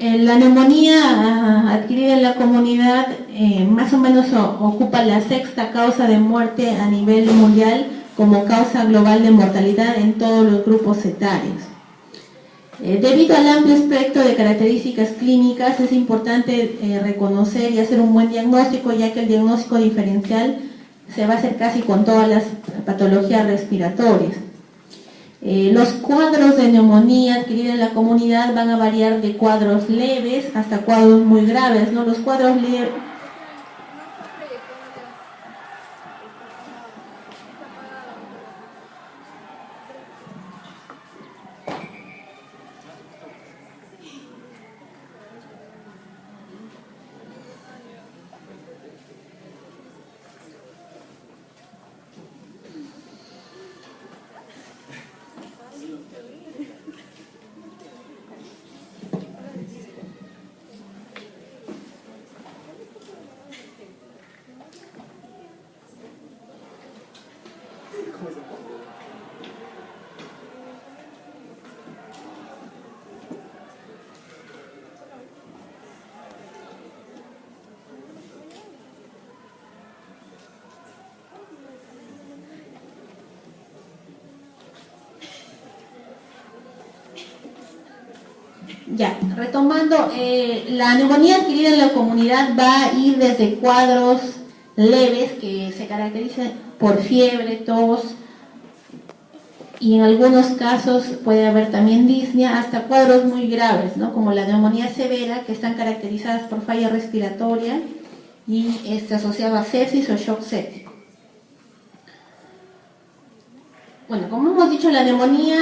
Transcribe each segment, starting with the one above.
La neumonía adquirida en la comunidad más o menos ocupa la sexta causa de muerte a nivel mundial como causa global de mortalidad en todos los grupos etarios. Debido al amplio espectro de características clínicas, es importante reconocer y hacer un buen diagnóstico, ya que el diagnóstico diferencial se va a hacer casi con todas las patologías respiratorias. Los cuadros de neumonía adquirida en la comunidad van a variar de cuadros leves hasta cuadros muy graves, ¿no? Los cuadros leves... Ya, retomando, la neumonía adquirida en la comunidad va a ir desde cuadros leves que se caracterizan por fiebre, tos y en algunos casos puede haber también disnea, hasta cuadros muy graves, ¿no? Como la neumonía severa, que están caracterizadas por falla respiratoria y asociado a sepsis o shock séptico. Bueno, como hemos dicho, la neumonía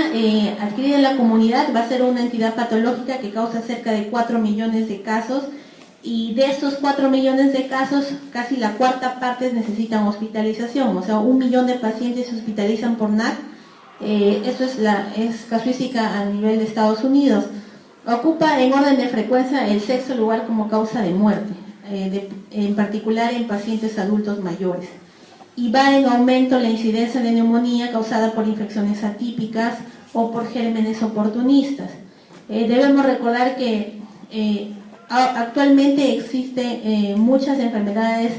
adquirida en la comunidad va a ser una entidad patológica que causa cerca de 4 millones de casos, y de estos 4 millones de casos, casi la cuarta parte necesitan hospitalización, o sea, 1 millón de pacientes se hospitalizan por NAC. Esto es casuística a nivel de Estados Unidos. Ocupa en orden de frecuencia el sexto lugar como causa de muerte, en particular en pacientes adultos mayores. Y va en aumento la incidencia de neumonía causada por infecciones atípicas o por gérmenes oportunistas. Debemos recordar que actualmente existen muchas enfermedades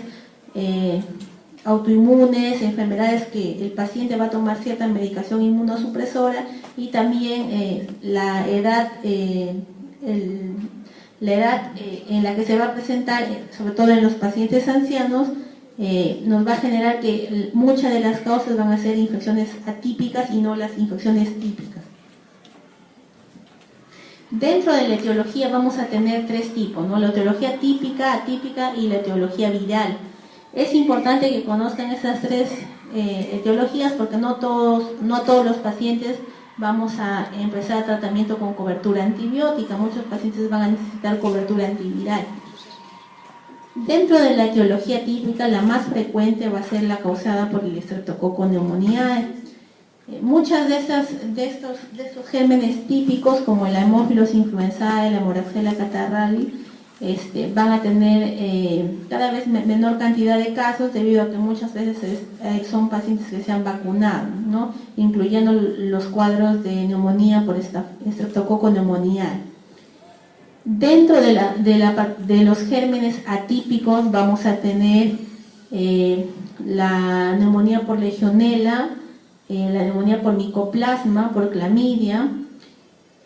autoinmunes, enfermedades que el paciente va a tomar cierta medicación inmunosupresora, y también la edad en la que se va a presentar, sobre todo en los pacientes ancianos, nos va a generar que muchas de las causas van a ser infecciones atípicas y no las infecciones típicas. Dentro de la etiología vamos a tener 3 tipos, ¿no? La etiología típica, atípica y la etiología viral. Es importante que conozcan esas 3 etiologías, porque no a todos los pacientes vamos a empezar tratamiento con cobertura antibiótica. Muchos pacientes van a necesitar cobertura antiviral. Dentro de la etiología típica, la más frecuente va a ser la causada por el Streptococcus pneumoniae. Muchas de estos gérmenes típicos, como el Haemophilus influenzae, la Moraxella catarrhali, van a tener cada vez menor cantidad de casos, debido a que muchas veces son pacientes que se han vacunado, ¿no? Incluyendo los cuadros de neumonía por Streptococcus pneumoniae. Dentro de los gérmenes atípicos vamos a tener la neumonía por legionela, la neumonía por micoplasma, por clamidia,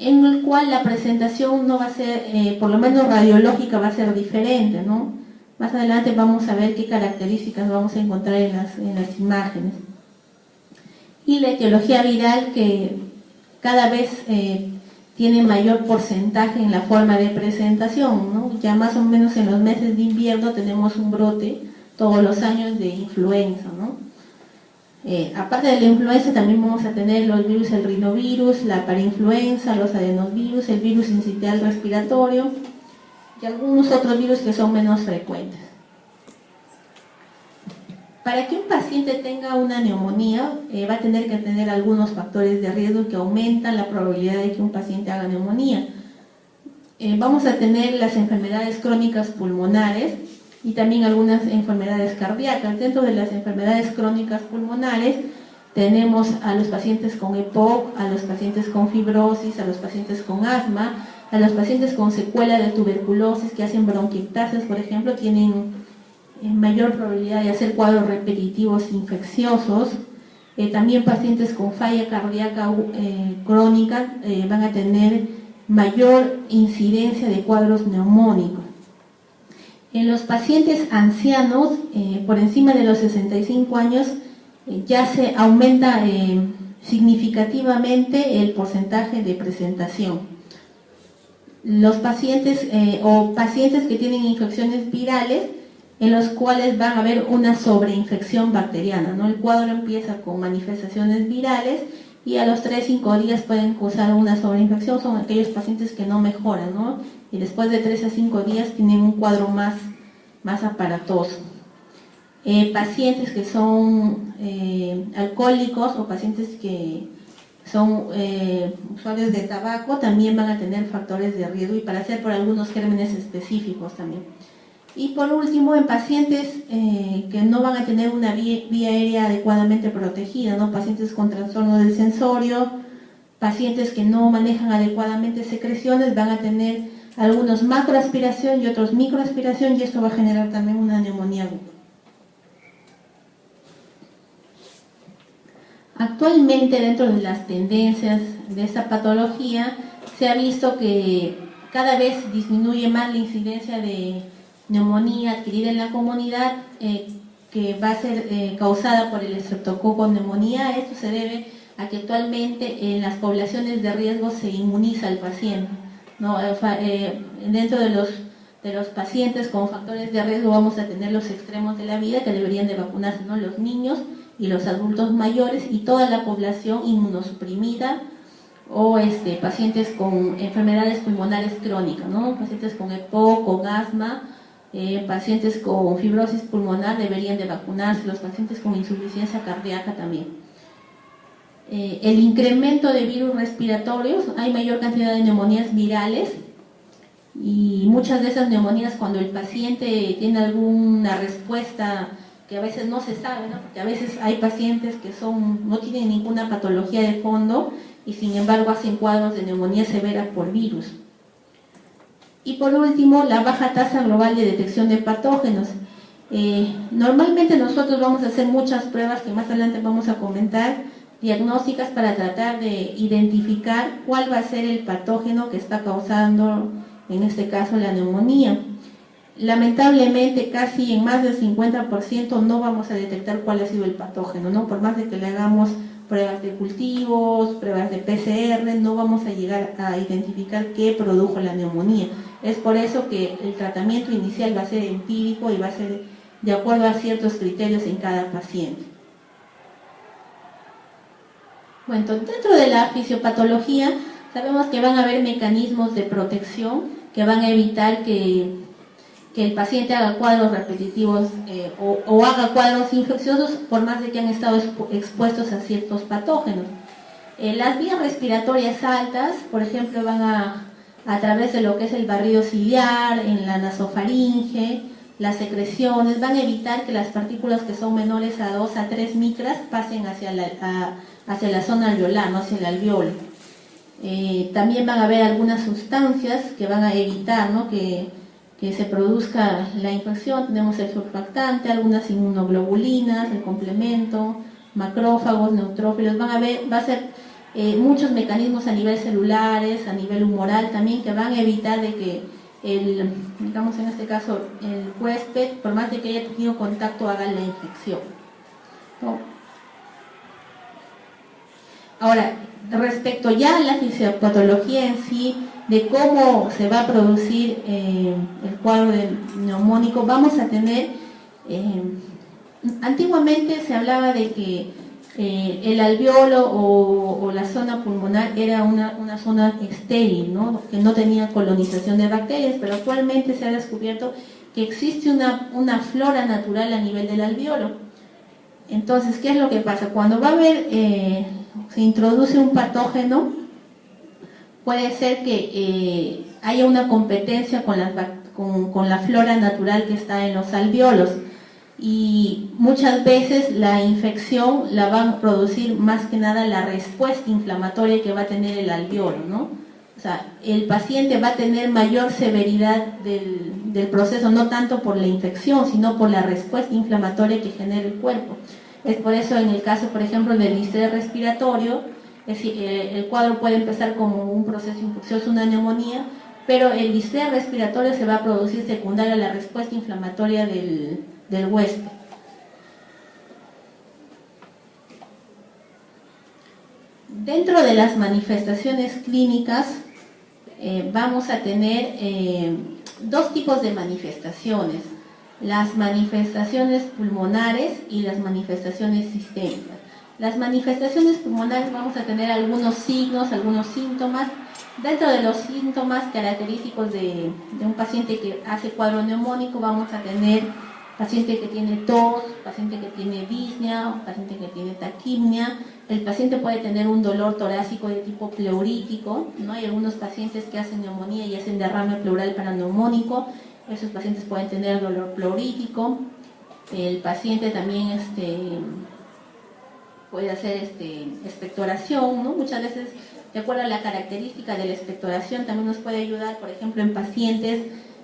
en el cual la presentación no va a ser, por lo menos radiológica, va a ser diferente, ¿no? Más adelante vamos a ver qué características vamos a encontrar en las imágenes. Y la etiología viral, que cada vez tiene mayor porcentaje en la forma de presentación, ¿no? Ya más o menos en los meses de invierno tenemos un brote todos los años de influenza, ¿no? Aparte de la influenza, también vamos a tener los virus, el rinovirus, la parainfluenza, los adenovirus, el virus sincitial respiratorio y algunos otros virus que son menos frecuentes. Para que un paciente tenga una neumonía, va a tener que tener algunos factores de riesgo que aumentan la probabilidad de que un paciente haga neumonía. Vamos a tener las enfermedades crónicas pulmonares y también algunas enfermedades cardíacas. Dentro de las enfermedades crónicas pulmonares tenemos a los pacientes con EPOC, a los pacientes con fibrosis, a los pacientes con asma, A los pacientes con secuela de tuberculosis que hacen bronquiectasias, por ejemplo, tienen mayor probabilidad de hacer cuadros repetitivos infecciosos. También pacientes con falla cardíaca crónica van a tener mayor incidencia de cuadros neumónicos. En los pacientes ancianos, por encima de los 65 años, ya se aumenta significativamente el porcentaje de presentación. Los pacientes o pacientes que tienen infecciones virales, en los cuales van a haber una sobreinfección bacteriana, ¿no? El cuadro empieza con manifestaciones virales y a los 3-5 días pueden causar una sobreinfección. Son aquellos pacientes que no mejoran, ¿no? Y después de 3 a 5 días tienen un cuadro más aparatoso. Pacientes que son alcohólicos o pacientes que son usuarios de tabaco también van a tener factores de riesgo y para hacer por algunos gérmenes específicos también. Y por último, en pacientes que no van a tener una vía aérea adecuadamente protegida, ¿no? Pacientes con trastorno del sensorio, pacientes que no manejan adecuadamente secreciones, van a tener algunos macroaspiración y otros microaspiración, y esto va a generar también una neumonía aguda. Actualmente, dentro de las tendencias de esta patología, se ha visto que cada vez disminuye más la incidencia de neumonía adquirida en la comunidad, que va a ser causada por el estreptococo neumonía. Esto se debe a que actualmente en las poblaciones de riesgo se inmuniza al paciente, ¿no? Dentro de los pacientes con factores de riesgo vamos a tener los extremos de la vida que deberían de vacunarse, ¿no? Los niños y los adultos mayores y toda la población inmunosuprimida o pacientes con enfermedades pulmonares crónicas, ¿no? Pacientes con EPOC, con asma, pacientes con fibrosis pulmonar deberían de vacunarse, los pacientes con insuficiencia cardíaca también. El incremento de virus respiratorios, hay mayor cantidad de neumonías virales y muchas de esas neumonías cuando el paciente tiene alguna respuesta que a veces no se sabe, ¿no? Porque a veces hay pacientes que no tienen ninguna patología de fondo y sin embargo hacen cuadros de neumonía severa por virus. Y por último, la baja tasa global de detección de patógenos. Normalmente nosotros vamos a hacer muchas pruebas que más adelante vamos a comentar, diagnósticas para tratar de identificar cuál va a ser el patógeno que está causando, en este caso, la neumonía. Lamentablemente, casi en más del 50% no vamos a detectar cuál ha sido el patógeno, ¿no? Por más de que le hagamos pruebas de cultivos, pruebas de PCR, no vamos a llegar a identificar qué produjo la neumonía. Es por eso que el tratamiento inicial va a ser empírico y va a ser de acuerdo a ciertos criterios en cada paciente. Bueno, dentro de la fisiopatología sabemos que van a haber mecanismos de protección que van a evitar que el paciente haga cuadros repetitivos o haga cuadros infecciosos por más de que han estado expuestos a ciertos patógenos. Las vías respiratorias altas, por ejemplo, van a través de lo que es el barrido ciliar, en la nasofaringe, las secreciones, van a evitar que las partículas que son menores a 2 a 3 micras pasen hacia la zona alveolar, no hacia el alveolo. También van a haber algunas sustancias que van a evitar, ¿no? que se produzca la infección. Tenemos el surfactante, algunas inmunoglobulinas, el complemento, macrófagos, neutrófilos. Va a ser muchos mecanismos a nivel celulares, a nivel humoral también, que van a evitar de que digamos en este caso, el huésped, por más de que haya tenido contacto, haga la infección, ¿no? Ahora, respecto ya a la fisiopatología en sí, de cómo se va a producir el cuadro neumónico, vamos a tener, antiguamente se hablaba de que el alveolo o la zona pulmonar era una zona estéril, ¿no? Que no tenía colonización de bacterias, pero actualmente se ha descubierto que existe una flora natural a nivel del alveolo. Entonces, ¿qué es lo que pasa? Cuando va a haber, se introduce un patógeno, puede ser que haya una competencia con la flora natural que está en los alveolos. Y muchas veces la infección la va a producir más que nada la respuesta inflamatoria que va a tener el alveolo, ¿no? O sea, el paciente va a tener mayor severidad del proceso, no tanto por la infección, sino por la respuesta inflamatoria que genera el cuerpo. Es por eso en el caso, por ejemplo, del distrés respiratorio, el cuadro puede empezar como un proceso infeccioso, una neumonía, pero el distrés respiratorio se va a producir secundario a la respuesta inflamatoria del huésped. Dentro de las manifestaciones clínicas vamos a tener dos tipos de manifestaciones: las manifestaciones pulmonares y las manifestaciones sistémicas. Las manifestaciones pulmonares vamos a tener algunos signos, algunos síntomas. Dentro de los síntomas característicos de un paciente que hace cuadro neumónico vamos a tener paciente que tiene tos, paciente que tiene disnea, paciente que tiene taquipnea. El paciente puede tener un dolor torácico de tipo pleurítico, ¿no? Hay algunos pacientes que hacen neumonía y hacen derrame pleural paraneumónico. Esos pacientes pueden tener dolor pleurítico. El paciente también puede hacer expectoración, ¿no? Muchas veces, de acuerdo a la característica de la expectoración, también nos puede ayudar, por ejemplo, en pacientes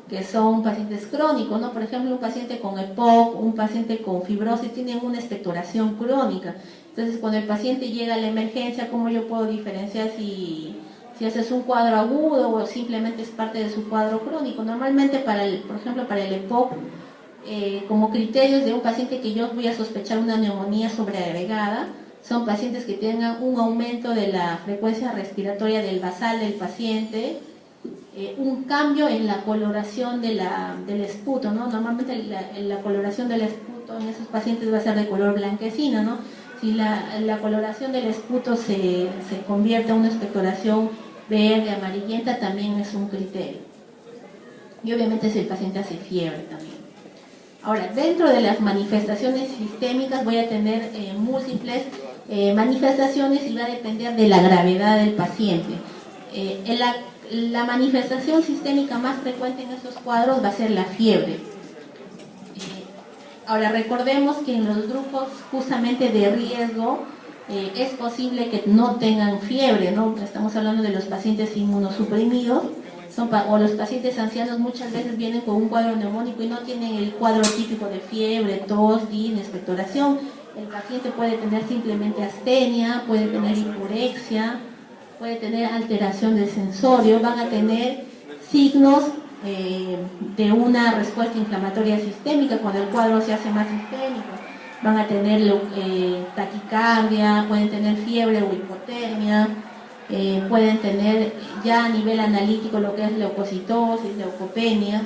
que son pacientes crónicos, ¿no? Por ejemplo, un paciente con EPOC, un paciente con fibrosis, tienen una expectoración crónica. Entonces, cuando el paciente llega a la emergencia, ¿cómo yo puedo diferenciar si ese es un cuadro agudo o simplemente es parte de su cuadro crónico? Normalmente, por ejemplo, para el EPOC, como criterios de un paciente que yo voy a sospechar una neumonía sobreagregada, son pacientes que tengan un aumento de la frecuencia respiratoria del basal del paciente, un cambio en la coloración del esputo, ¿no? Normalmente la coloración del esputo en esos pacientes va a ser de color blanquecino, ¿no? Si la coloración del esputo se convierte en una expectoración verde, amarillenta, también es un criterio. Y obviamente si el paciente hace fiebre también. Ahora, dentro de las manifestaciones sistémicas voy a tener múltiples manifestaciones y va a depender de la gravedad del paciente. La manifestación sistémica más frecuente en estos cuadros va a ser la fiebre. Ahora, recordemos que en los grupos justamente de riesgo es posible que no tengan fiebre, ¿no? Estamos hablando de los pacientes inmunosuprimidos o los pacientes ancianos. Muchas veces vienen con un cuadro neumónico y no tienen el cuadro típico de fiebre, tos, disnea, expectoración. El paciente puede tener simplemente astenia, puede tener hiporexia, puede tener alteración del sensorio, van a tener signos de una respuesta inflamatoria sistémica cuando el cuadro se hace más sistémico. Van a tener taquicardia, pueden tener fiebre o hipotermia, pueden tener ya a nivel analítico lo que es leucocitosis, leucopenia.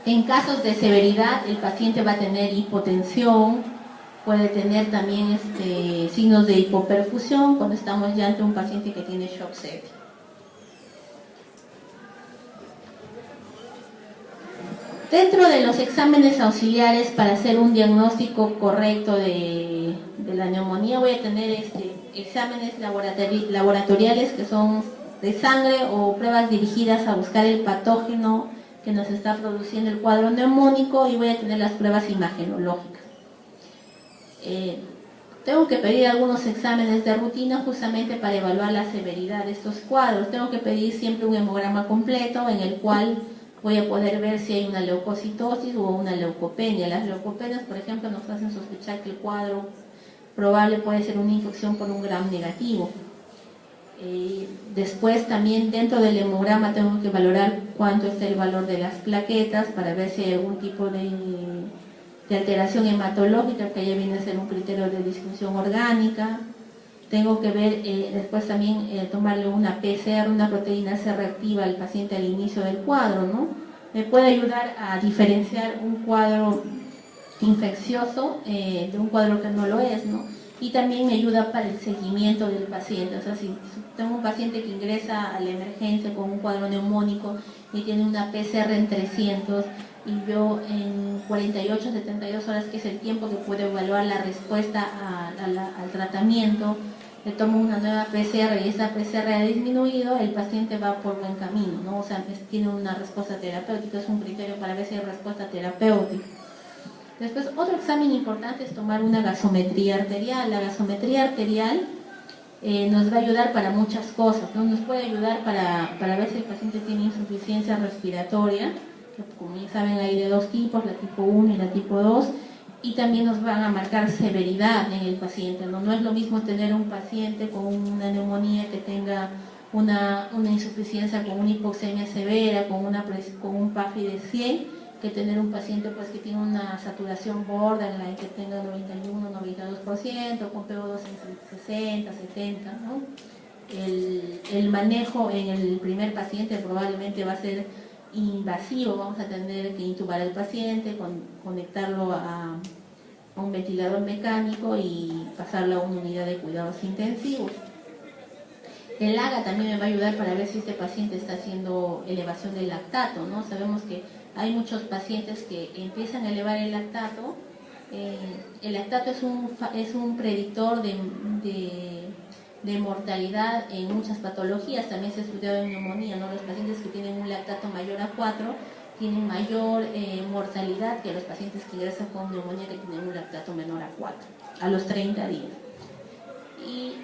En casos de severidad, el paciente va a tener hipotensión, puede tener también signos de hipoperfusión cuando estamos ya ante un paciente que tiene shock séptico. Dentro de los exámenes auxiliares para hacer un diagnóstico correcto de la neumonía voy a tener exámenes laboratoriales que son de sangre o pruebas dirigidas a buscar el patógeno que nos está produciendo el cuadro neumónico, y voy a tener las pruebas imagenológicas. Tengo que pedir algunos exámenes de rutina justamente para evaluar la severidad de estos cuadros. Tengo que pedir siempre un hemograma completo en el cual voy a poder ver si hay una leucocitosis o una leucopenia. Las leucopenias, por ejemplo, nos hacen sospechar que el cuadro probable puede ser una infección por un gram negativo. Después también dentro del hemograma tengo que valorar cuánto es el valor de las plaquetas para ver si hay algún tipo de alteración hematológica, que ya viene a ser un criterio de disfunción orgánica. Tengo que ver después también tomarle una PCR, una proteína C reactiva al paciente al inicio del cuadro, ¿no? Me puede ayudar a diferenciar un cuadro infeccioso de un cuadro que no lo es, ¿no? Y también me ayuda para el seguimiento del paciente. O sea, si tengo un paciente que ingresa a la emergencia con un cuadro neumónico y tiene una PCR en 300 y yo en 48 a 72 horas, que es el tiempo que puedo evaluar la respuesta al tratamiento, le tomo una nueva PCR y esa PCR ha disminuido, el paciente va por buen camino, ¿no? O sea, tiene una respuesta terapéutica, es un criterio para ver si hay respuesta terapéutica. Después, otro examen importante es tomar una gasometría arterial. La gasometría arterial nos va a ayudar para muchas cosas, ¿no? Nos puede ayudar para ver si el paciente tiene insuficiencia respiratoria, que como ya saben hay de dos tipos, la tipo 1 y la tipo 2, y también nos van a marcar severidad en el paciente, ¿no? No es lo mismo tener un paciente con una neumonía que tenga una insuficiencia con una hipoxemia severa, con un PAFI de 100, que tener un paciente pues que tiene una saturación borderline, que tenga 91, 92%, con PO2 en 60, 70, ¿no? El manejo en el primer paciente probablemente va a ser invasivo, vamos a tener que intubar al paciente, conectarlo a un ventilador mecánico y pasarlo a una unidad de cuidados intensivos. El AGA también me va a ayudar para ver si este paciente está haciendo elevación del lactato, ¿no? Sabemos que hay muchos pacientes que empiezan a elevar el lactato. El lactato es un predictor de mortalidad en muchas patologías. También se ha estudiado en neumonía, ¿no? Los pacientes que tienen un lactato mayor a 4 tienen mayor mortalidad que los pacientes que ingresan con neumonía que tienen un lactato menor a 4 a los 30 días. Y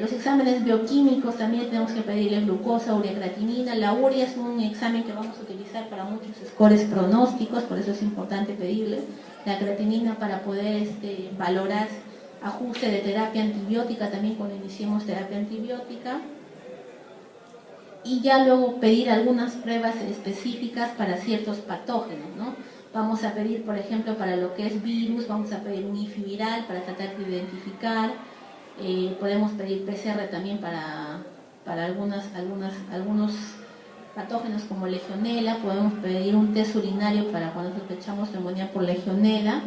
los exámenes bioquímicos también tenemos que pedirle glucosa, urea, creatinina. La urea es un examen que vamos a utilizar para muchos scores pronósticos, por eso es importante pedirle la creatinina para poder valorar ajuste de terapia antibiótica también cuando iniciemos terapia antibiótica. Y ya luego pedir algunas pruebas específicas para ciertos patógenos, ¿no? Vamos a pedir, por ejemplo, para lo que es virus, vamos a pedir un IFI viral para tratar de identificar. Podemos pedir PCR también para algunos patógenos como legionela. Podemos pedir un test urinario para cuando sospechamos neumonía por legionela.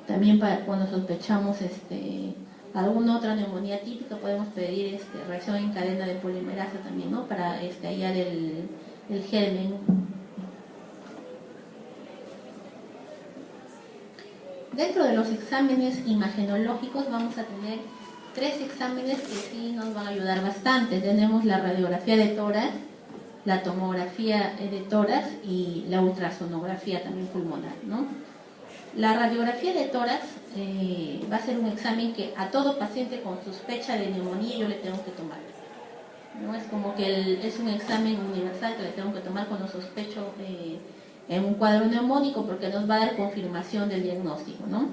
También para cuando sospechamos alguna otra neumonía típica podemos pedir reacción en cadena de polimerasa también, ¿no? Para hallar el germen. Dentro de los exámenes imagenológicos vamos a tener 3 exámenes que sí nos van a ayudar bastante. Tenemos la radiografía de tórax, la tomografía de tórax y la ultrasonografía también pulmonar, ¿no? La radiografía de tórax va a ser un examen que a todo paciente con sospecha de neumonía yo le tengo que tomar, ¿no? Es como que es un examen universal que le tengo que tomar cuando sospecho en un cuadro neumónico, porque nos va a dar confirmación del diagnóstico, ¿no?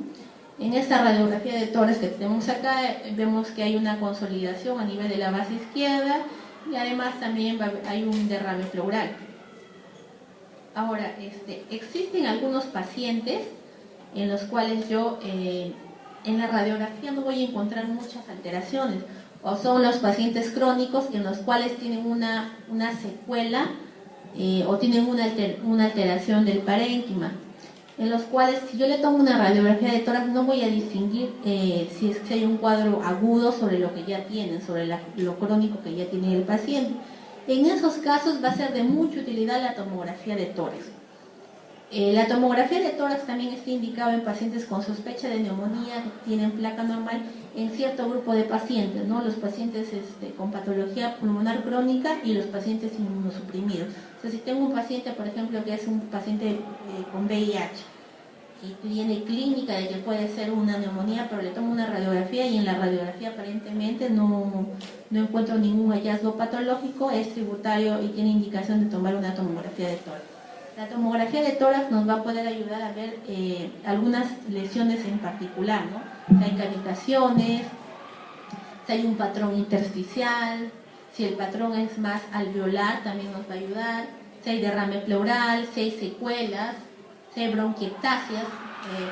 En esta radiografía de tórax que tenemos acá, vemos que hay una consolidación a nivel de la base izquierda y además también hay un derrame pleural. Ahora, existen algunos pacientes en los cuales yo en la radiografía no voy a encontrar muchas alteraciones, o son los pacientes crónicos en los cuales tienen una secuela o tienen una alteración del parénquima, en los cuales si yo le tomo una radiografía de tórax no voy a distinguir si es que hay un cuadro agudo sobre lo que ya tienen, sobre lo crónico que ya tiene el paciente. En esos casos va a ser de mucha utilidad la tomografía de tórax. La tomografía de tórax también está indicada en pacientes con sospecha de neumonía, que tienen placa normal en cierto grupo de pacientes, ¿no? Los pacientes con patología pulmonar crónica y los pacientes inmunosuprimidos. O sea, si tengo un paciente, por ejemplo, que es un paciente con VIH y tiene clínica de que puede ser una neumonía, pero le tomo una radiografía y en la radiografía aparentemente no encuentro ningún hallazgo patológico, es tributario y tiene indicación de tomar una tomografía de tórax. La tomografía de tórax nos va a poder ayudar a ver algunas lesiones en particular, ¿no? Si hay cavitaciones, si hay un patrón intersticial, si el patrón es más alveolar también nos va a ayudar, si hay derrame pleural, si hay secuelas, si hay bronquiectasias,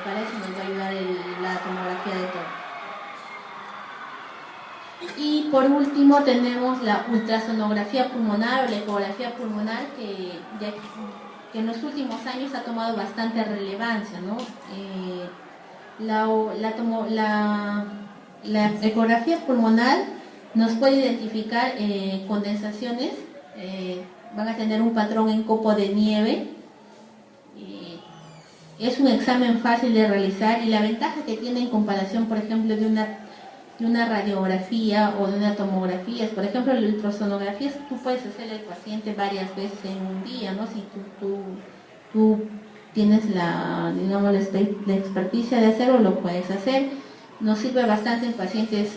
para eso nos va a ayudar la tomografía de tórax. Y por último tenemos la ultrasonografía pulmonar o la ecografía pulmonar que en los últimos años ha tomado bastante relevancia, ¿no? La ecografía pulmonar nos puede identificar condensaciones, van a tener un patrón en copo de nieve. Es un examen fácil de realizar y la ventaja que tiene en comparación, por ejemplo, de una radiografía o de una tomografía es, por ejemplo, la ultrasonografía, tú puedes hacer al paciente varias veces en un día, ¿no? Si tú tienes la experticia de hacerlo, lo puedes hacer. Nos sirve bastante en pacientes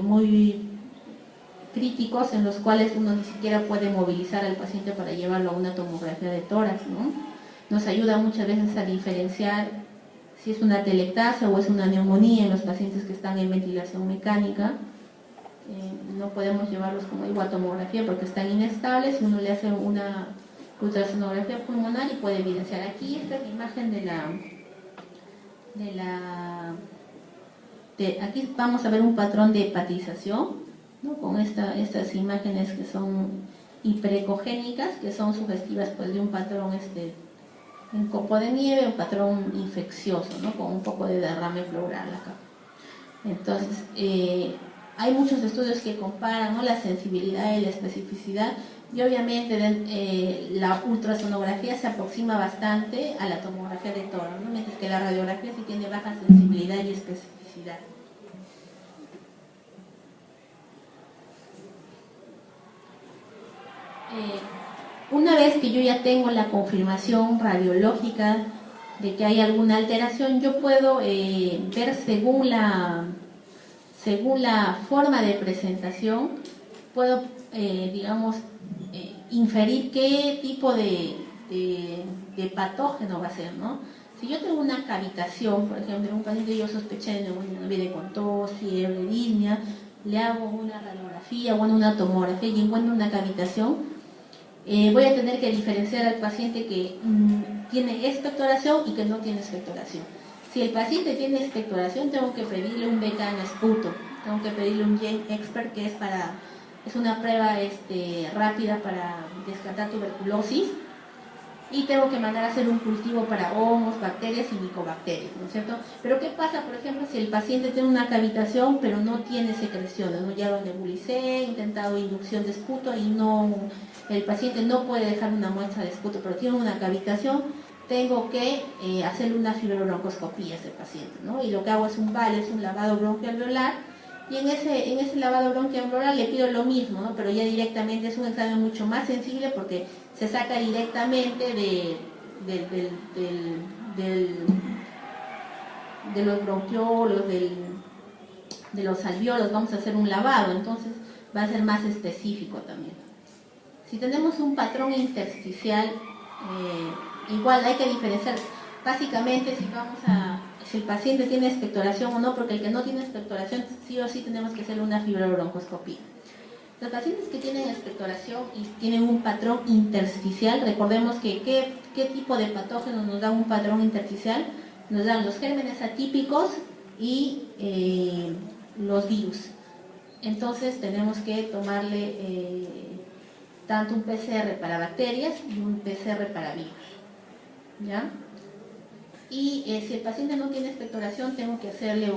muy críticos, en los cuales uno ni siquiera puede movilizar al paciente para llevarlo a una tomografía de tórax, ¿no? Nos ayuda muchas veces a diferenciar si es una telectasia o es una neumonía en los pacientes que están en ventilación mecánica. No podemos llevarlos, como digo, a tomografía porque están inestables. Uno le hace una ultrasonografía pulmonar y puede evidenciar. Aquí esta es la imagen aquí vamos a ver un patrón de hepatización, ¿no? Con estas imágenes que son hiperecogénicas, que son sugestivas pues, de un patrón en copo de nieve, un patrón infeccioso, ¿no? Con un poco de derrame pleural acá. Entonces, hay muchos estudios que comparan, ¿no? La sensibilidad y la especificidad, y obviamente la ultrasonografía se aproxima bastante a la tomografía de tórax, ¿no? Mientras que la radiografía sí tiene baja sensibilidad y especificidad. Una vez que yo ya tengo la confirmación radiológica de que hay alguna alteración, yo puedo ver según la forma de presentación, puedo, digamos, inferir qué tipo de patógeno va a ser, ¿no? Si yo tengo una cavitación, por ejemplo, en un paciente yo sospeché de neumonía con tos, fiebre, disnea, le hago una radiografía o una tomografía y encuentro una cavitación, voy a tener que diferenciar al paciente que tiene expectoración y que no tiene expectoración. Si el paciente tiene expectoración, tengo que pedirle un BK en esputo, tengo que pedirle un Gen Expert, que es una prueba rápida para descartar tuberculosis, y tengo que mandar a hacer un cultivo para hongos, bacterias y micobacterias, ¿no es cierto? Pero ¿qué pasa, por ejemplo, si el paciente tiene una cavitación pero no tiene secreciones, ¿no? Ya lo nebulicé, he intentado inducción de esputo y el paciente no puede dejar una muestra de esputo, pero tiene una cavitación, tengo que hacerle una fibrobroncoscopía a ese paciente, ¿no? Y lo que hago es un lavado bronquialveolar, y en ese lavado bronquialveolar le pido lo mismo, ¿no? Pero ya directamente es un examen mucho más sensible porque se saca directamente de los bronquiolos, de los alveolos, vamos a hacer un lavado, entonces va a ser más específico también. Si tenemos un patrón intersticial, igual hay que diferenciar, básicamente si el paciente tiene expectoración o no, porque el que no tiene expectoración sí o sí tenemos que hacerle una fibrobroncoscopía. Los pacientes que tienen expectoración y tienen un patrón intersticial, recordemos que qué tipo de patógenos nos da un patrón intersticial, nos dan los gérmenes atípicos y los virus. Entonces tenemos que tomarle tanto un PCR para bacterias y un PCR para virus, ¿ya? Y si el paciente no tiene expectoración, tengo que hacerle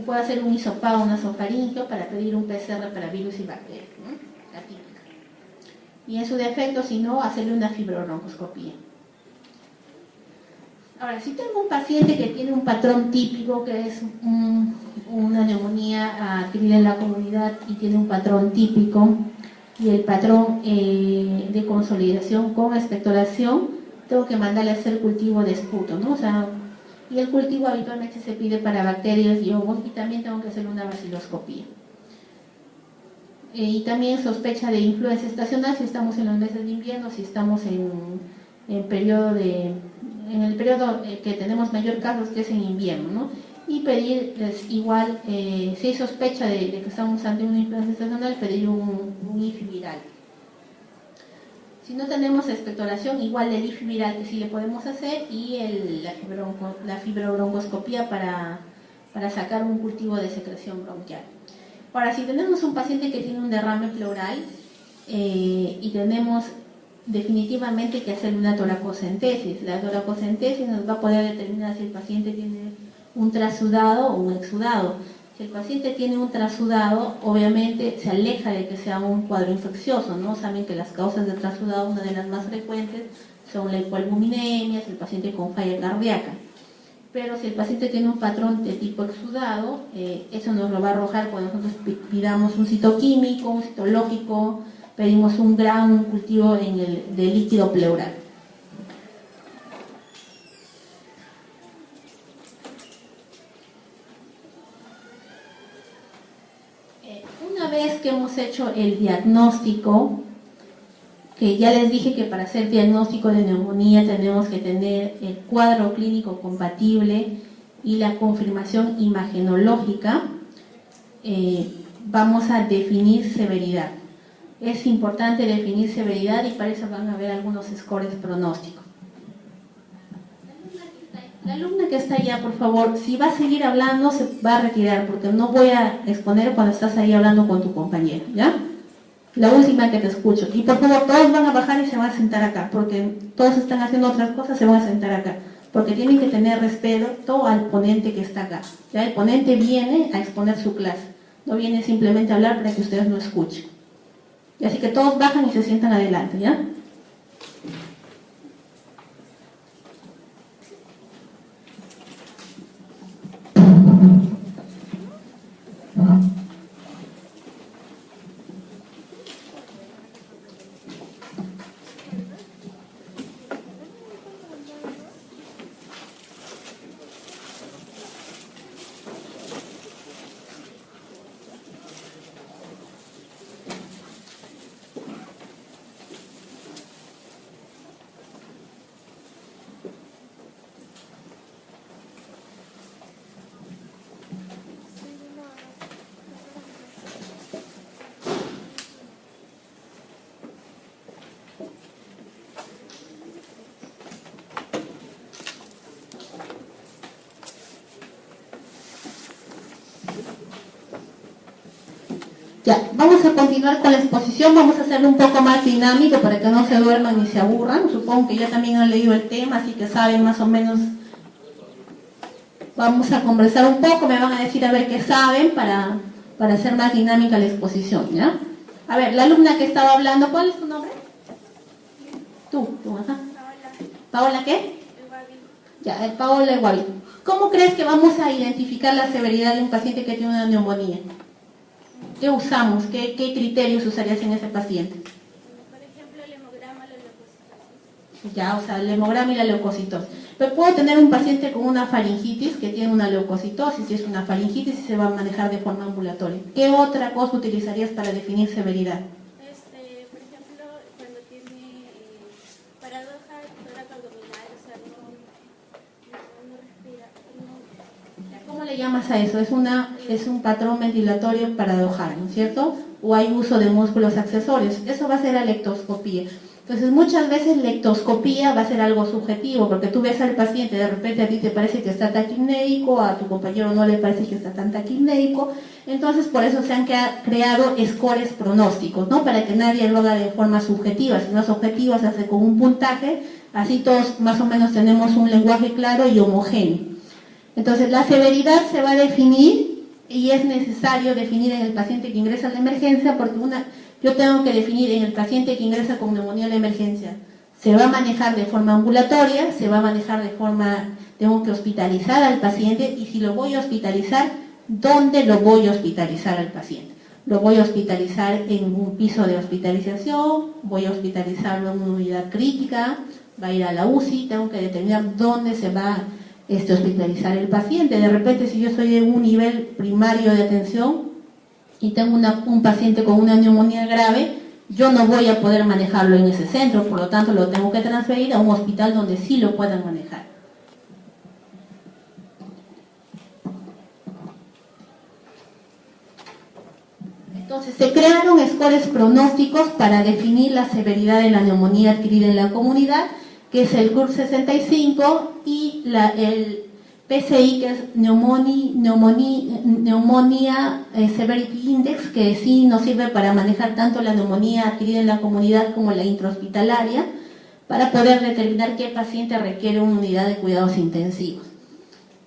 puedo hacer un hisopado, un nasofaringeo para pedir un PCR para virus y bacterias, ¿no? La típica. Y en su defecto, si no, hacerle una fibrobroncoscopía. Ahora, si tengo un paciente que tiene un patrón típico, que es una neumonía adquirida en la comunidad y tiene un patrón típico, y el patrón de consolidación con expectoración, tengo que mandarle a hacer cultivo de esputo, ¿no? O sea, y el cultivo habitualmente se pide para bacterias y hongos, y también tengo que hacer una baciloscopía. Y también sospecha de influenza estacional si estamos en los meses de invierno, si estamos en el periodo que tenemos mayor casos, que es en invierno, ¿no? Y pedir igual, si hay sospecha de que estamos ante una influenza estacional, pedir un IFI viral. Si no tenemos expectoración, igual el IFI viral que sí le podemos hacer, y la fibrobroncoscopía para sacar un cultivo de secreción bronquial. Ahora, si tenemos un paciente que tiene un derrame pleural y tenemos definitivamente que hacer una toracocentesis, la toracocentesis nos va a poder determinar si el paciente tiene un trasudado o un exudado. Si el paciente tiene un trasudado, obviamente se aleja de que sea un cuadro infeccioso, ¿no? Saben que las causas de trasudado, una de las más frecuentes, son la hipoalbuminemia, el paciente con falla cardíaca. Pero si el paciente tiene un patrón de tipo exudado, eso nos lo va a arrojar cuando nosotros pidamos un citoquímico, un citológico, pedimos un cultivo de líquido pleural. que hemos hecho el diagnóstico, que ya les dije que para hacer diagnóstico de neumonía tenemos que tener el cuadro clínico compatible y la confirmación imagenológica, vamos a definir severidad. Es importante definir severidad y para eso van a ver algunos scores pronósticos. La alumna que está allá, por favor, si va a seguir hablando, se va a retirar, porque no voy a exponer cuando estás ahí hablando con tu compañero, ¿ya? La última que te escucho. Y por favor, todos van a bajar y se van a sentar acá, porque todos están haciendo otras cosas, se van a sentar acá. Porque tienen que tener respeto al ponente que está acá. ¿Ya? El ponente viene a exponer su clase, no viene simplemente a hablar para que ustedes no escuchen. Y así que todos bajan y se sientan adelante, ¿ya? Ya, vamos a continuar con la exposición, vamos a hacerlo un poco más dinámico para que no se duerman ni se aburran. Supongo que ya también han leído el tema, así que saben más o menos. Vamos a conversar un poco, me van a decir a ver qué saben para hacer más dinámica la exposición, ¿ya? A ver, la alumna que estaba hablando, ¿cuál es tu nombre? Tú, ajá. ¿Paola qué? Ya, Paola Guavi. ¿Cómo crees que vamos a identificar la severidad de un paciente que tiene una neumonía? ¿Qué usamos? ¿Qué criterios usarías en ese paciente? Por ejemplo, el hemograma, la leucocitosis. Ya, o sea, el hemograma y la leucocitosis. Pero puedo tener un paciente con una faringitis que tiene una leucocitosis, y es una faringitis y se va a manejar de forma ambulatoria. ¿Qué otra cosa utilizarías para definir severidad? Por ejemplo, cuando tiene paradoja tóraco-abdominal, o sea, no respira. ¿Cómo le llamas a eso? Es un patrón ventilatorio paradojal, ¿no es cierto? O hay uso de músculos accesorios. Eso va a ser la lectoscopía. Entonces, muchas veces lectoscopía va a ser algo subjetivo, porque tú ves al paciente, de repente a ti te parece que está taquipnéico, a tu compañero no le parece que está tan taquipnéico. Entonces, por eso se han creado scores pronósticos, ¿no? Para que nadie lo haga de forma subjetiva, sino subjetiva se hace con un puntaje, así todos más o menos tenemos un lenguaje claro y homogéneo. Entonces, la severidad se va a definir y es necesario definir en el paciente que ingresa a la emergencia, porque yo tengo que definir en el paciente que ingresa con neumonía a la emergencia. Se va a manejar de forma ambulatoria, se va a manejar de forma, tengo que hospitalizar al paciente, y si lo voy a hospitalizar, ¿dónde lo voy a hospitalizar al paciente? Lo voy a hospitalizar en un piso de hospitalización, voy a hospitalizarlo en una unidad crítica, va a ir a la UCI, tengo que determinar dónde se va a hospitalizar el paciente. De repente, si yo soy en un nivel primario de atención y tengo un paciente con una neumonía grave, yo no voy a poder manejarlo en ese centro, por lo tanto lo tengo que transferir a un hospital donde sí lo puedan manejar. Entonces, se crearon scores pronósticos para definir la severidad de la neumonía adquirida en la comunidad, que es el CUR 65, y el PCI, que es Neumonía Severity Index, que sí nos sirve para manejar tanto la neumonía adquirida en la comunidad como la intrahospitalaria, para poder determinar qué paciente requiere una unidad de cuidados intensivos.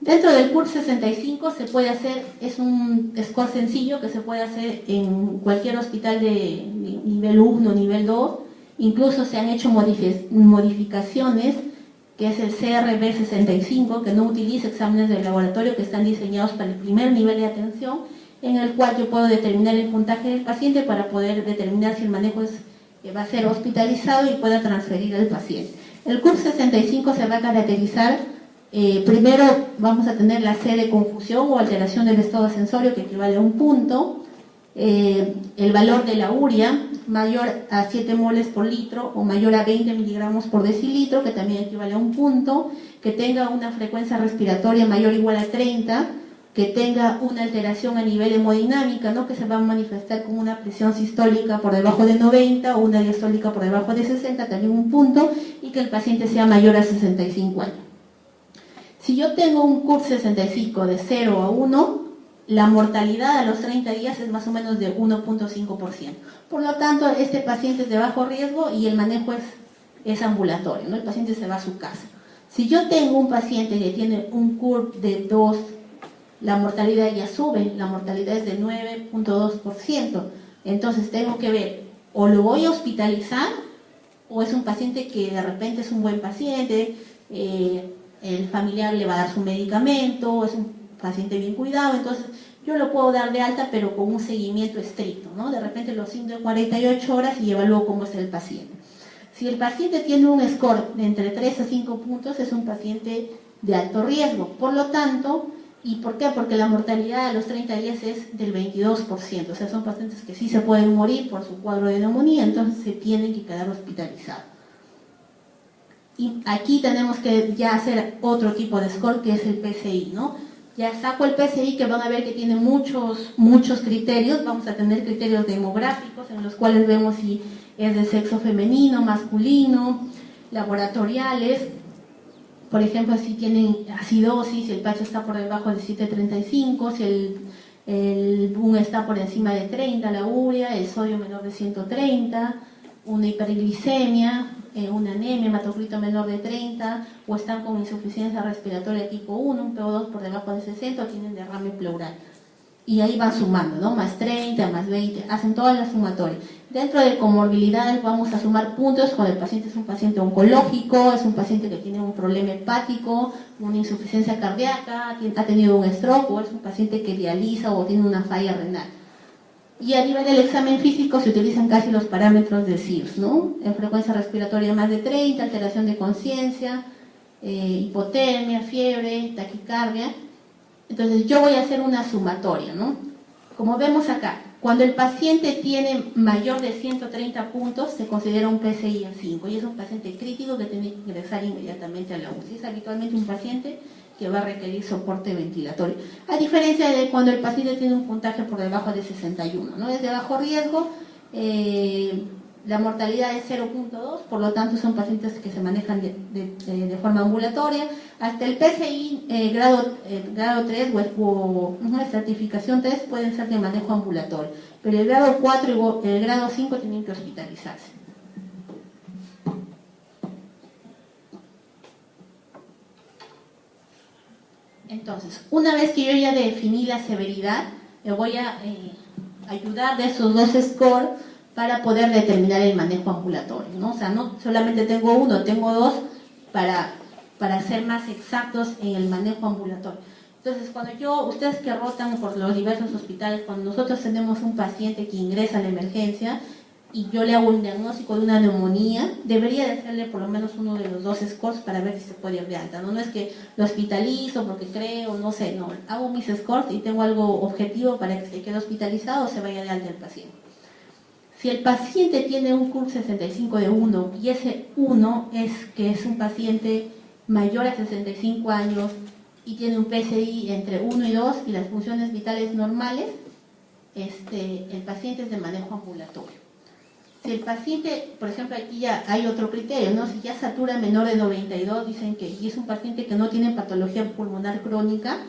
Dentro del CUR 65 se puede hacer, es un score sencillo que se puede hacer en cualquier hospital de nivel 1, nivel 2, incluso se han hecho modificaciones, que es el CRB 65, que no utiliza exámenes de laboratorio, que están diseñados para el primer nivel de atención, en el cual yo puedo determinar el puntaje del paciente para poder determinar si el manejo va a ser hospitalizado y pueda transferir al paciente. El CUR 65 se va a caracterizar, primero vamos a tener la C de confusión o alteración del estado sensorio, que equivale a un punto. el valor de la urea mayor a 7 moles por litro o mayor a 20 miligramos por decilitro, que también equivale a un punto, que tenga una frecuencia respiratoria mayor o igual a 30, que tenga una alteración a nivel hemodinámica, ¿no? Que se va a manifestar con una presión sistólica por debajo de 90 o una diastólica por debajo de 60, también un punto, y que el paciente sea mayor a 65 años. Si yo tengo un CURP 65 de 0 a 1, la mortalidad a los 30 días es más o menos de 1.5%. Por lo tanto, este paciente es de bajo riesgo y el manejo es ambulatorio, ¿no? El paciente se va a su casa. Si yo tengo un paciente que tiene un CURP de 2, la mortalidad ya sube, la mortalidad es de 9.2%. Entonces tengo que ver, o lo voy a hospitalizar, o es un paciente que de repente es un buen paciente, el familiar le va a dar su medicamento, es un paciente bien cuidado, entonces yo lo puedo dar de alta, pero con un seguimiento estricto, ¿no? De repente lo signo en 48 horas y evalúo cómo es el paciente. Si el paciente tiene un score de entre 3 a 5 puntos, es un paciente de alto riesgo. Por lo tanto, ¿y por qué? Porque la mortalidad a los 30 días es del 22%, o sea, son pacientes que sí se pueden morir por su cuadro de neumonía, entonces se tienen que quedar hospitalizados. Y aquí tenemos que ya hacer otro tipo de score, que es el PCI, ¿no? Ya saco el PCI, que van a ver que tiene muchos criterios. Vamos a tener criterios demográficos en los cuales vemos si es de sexo femenino, masculino, laboratoriales. Por ejemplo, si tienen acidosis, si el pH está por debajo de 7.35, si el BUN está por encima de 30, la urea, el sodio menor de 130, una hiperglicemia, una anemia, hematocrito menor de 30, o están con insuficiencia respiratoria tipo 1, un PO2 por debajo de 60, o tienen derrame pleural. Y ahí van sumando, ¿no? Más 30, más 20, hacen todas las sumatorias. Dentro de comorbilidades vamos a sumar puntos cuando el paciente es un paciente oncológico, es un paciente que tiene un problema hepático, una insuficiencia cardíaca, ha tenido un stroke, o es un paciente que dializa o tiene una falla renal. Y a nivel del examen físico se utilizan casi los parámetros de CIRS, ¿no? En frecuencia respiratoria más de 30, alteración de conciencia, hipotermia, fiebre, taquicardia. Entonces yo voy a hacer una sumatoria, ¿no? Como vemos acá, cuando el paciente tiene mayor de 130 puntos, se considera un PCI en 5 y es un paciente crítico que tiene que ingresar inmediatamente a la UCI. Es habitualmente un paciente que va a requerir soporte ventilatorio. A diferencia de cuando el paciente tiene un puntaje por debajo de 61, ¿no? Es de bajo riesgo, la mortalidad es 0.2, por lo tanto son pacientes que se manejan de forma ambulatoria. Hasta el PCI grado 3 o estratificación 3 pueden ser de manejo ambulatorio, pero el grado 4 y el grado 5 tienen que hospitalizarse. Entonces, una vez que yo ya definí la severidad, le voy a ayudar de esos dos scores para poder determinar el manejo ambulatorio, ¿no? O sea, no solamente tengo uno, tengo dos para ser más exactos en el manejo ambulatorio. Entonces, ustedes que rotan por los diversos hospitales, cuando nosotros tenemos un paciente que ingresa a la emergencia y yo le hago un diagnóstico de una neumonía, debería de hacerle por lo menos uno de los dos scores para ver si se puede ir de alta, ¿no? No es que lo hospitalizo porque creo, no sé, no, hago mis scores y tengo algo objetivo para que se quede hospitalizado o se vaya de alta el paciente. Si el paciente tiene un CURP 65 de 1 y ese 1 es un paciente mayor a 65 años y tiene un PCI entre 1 y 2 y las funciones vitales normales, el paciente es de manejo ambulatorio. Si el paciente, por ejemplo, aquí ya hay otro criterio, ¿no? Si ya satura menor de 92, dicen que y es un paciente que no tiene patología pulmonar crónica,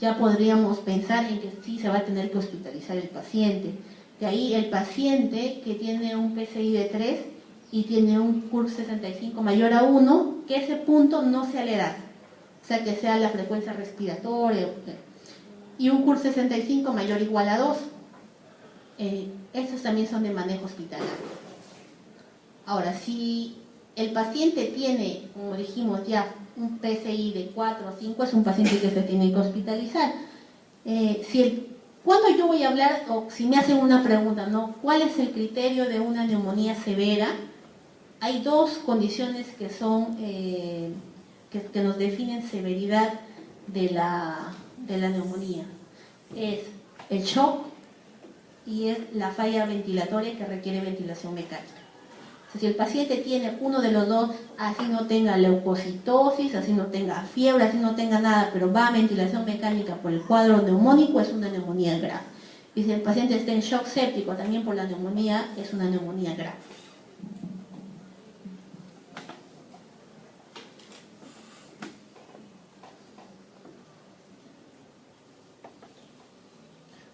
ya podríamos pensar en que sí se va a tener que hospitalizar el paciente. De ahí el paciente que tiene un PCI de 3 y tiene un CURP 65 mayor a 1, que ese punto no sea la edad, o sea, que sea la frecuencia respiratoria, y un CURP 65 mayor o igual a 2. Estos también son de manejo hospitalario. Ahora, si el paciente tiene, como dijimos ya, un PCI de 4 o 5, es un paciente que se tiene que hospitalizar. ¿Cuándo yo voy a hablar, o si me hacen una pregunta, ¿no? ¿Cuál es el criterio de una neumonía severa? Hay dos condiciones que son que nos definen severidad de la neumonía. Es el shock y es la falla ventilatoria que requiere ventilación mecánica. O sea, si el paciente tiene uno de los dos, así no tenga leucocitosis, así no tenga fiebre, así no tenga nada, pero va a ventilación mecánica por el cuadro neumónico, es una neumonía grave. Y si el paciente está en shock séptico también por la neumonía, es una neumonía grave.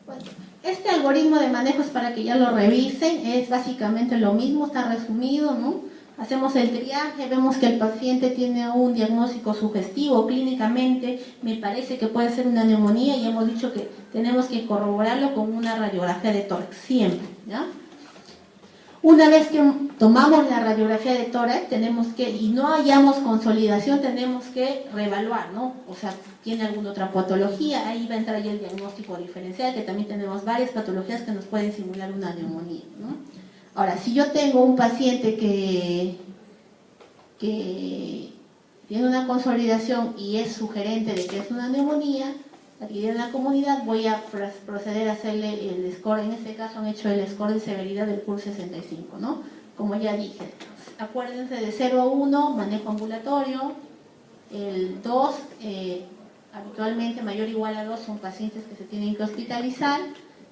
Bueno, este algoritmo de manejo es para que ya lo revisen, es básicamente lo mismo, está resumido, ¿no? Hacemos el triaje, vemos que el paciente tiene un diagnóstico sugestivo clínicamente, me parece que puede ser una neumonía y hemos dicho que tenemos que corroborarlo con una radiografía de tórax, siempre, ¿ya? Una vez que tomamos la radiografía de tórax, tenemos que, y no hallamos consolidación, tenemos que reevaluar, ¿no? O sea, tiene alguna otra patología, ahí va a entrar ya el diagnóstico diferencial, que también tenemos varias patologías que nos pueden simular una neumonía, ¿no? Ahora, si yo tengo un paciente que tiene una consolidación y es sugerente de que es una neumonía, aquí en la comunidad voy a proceder a hacerle el score, en este caso han hecho el score de severidad del PUL 65, ¿no? Como ya dije, acuérdense de 0 a 1, manejo ambulatorio, el 2, habitualmente mayor o igual a 2 son pacientes que se tienen que hospitalizar,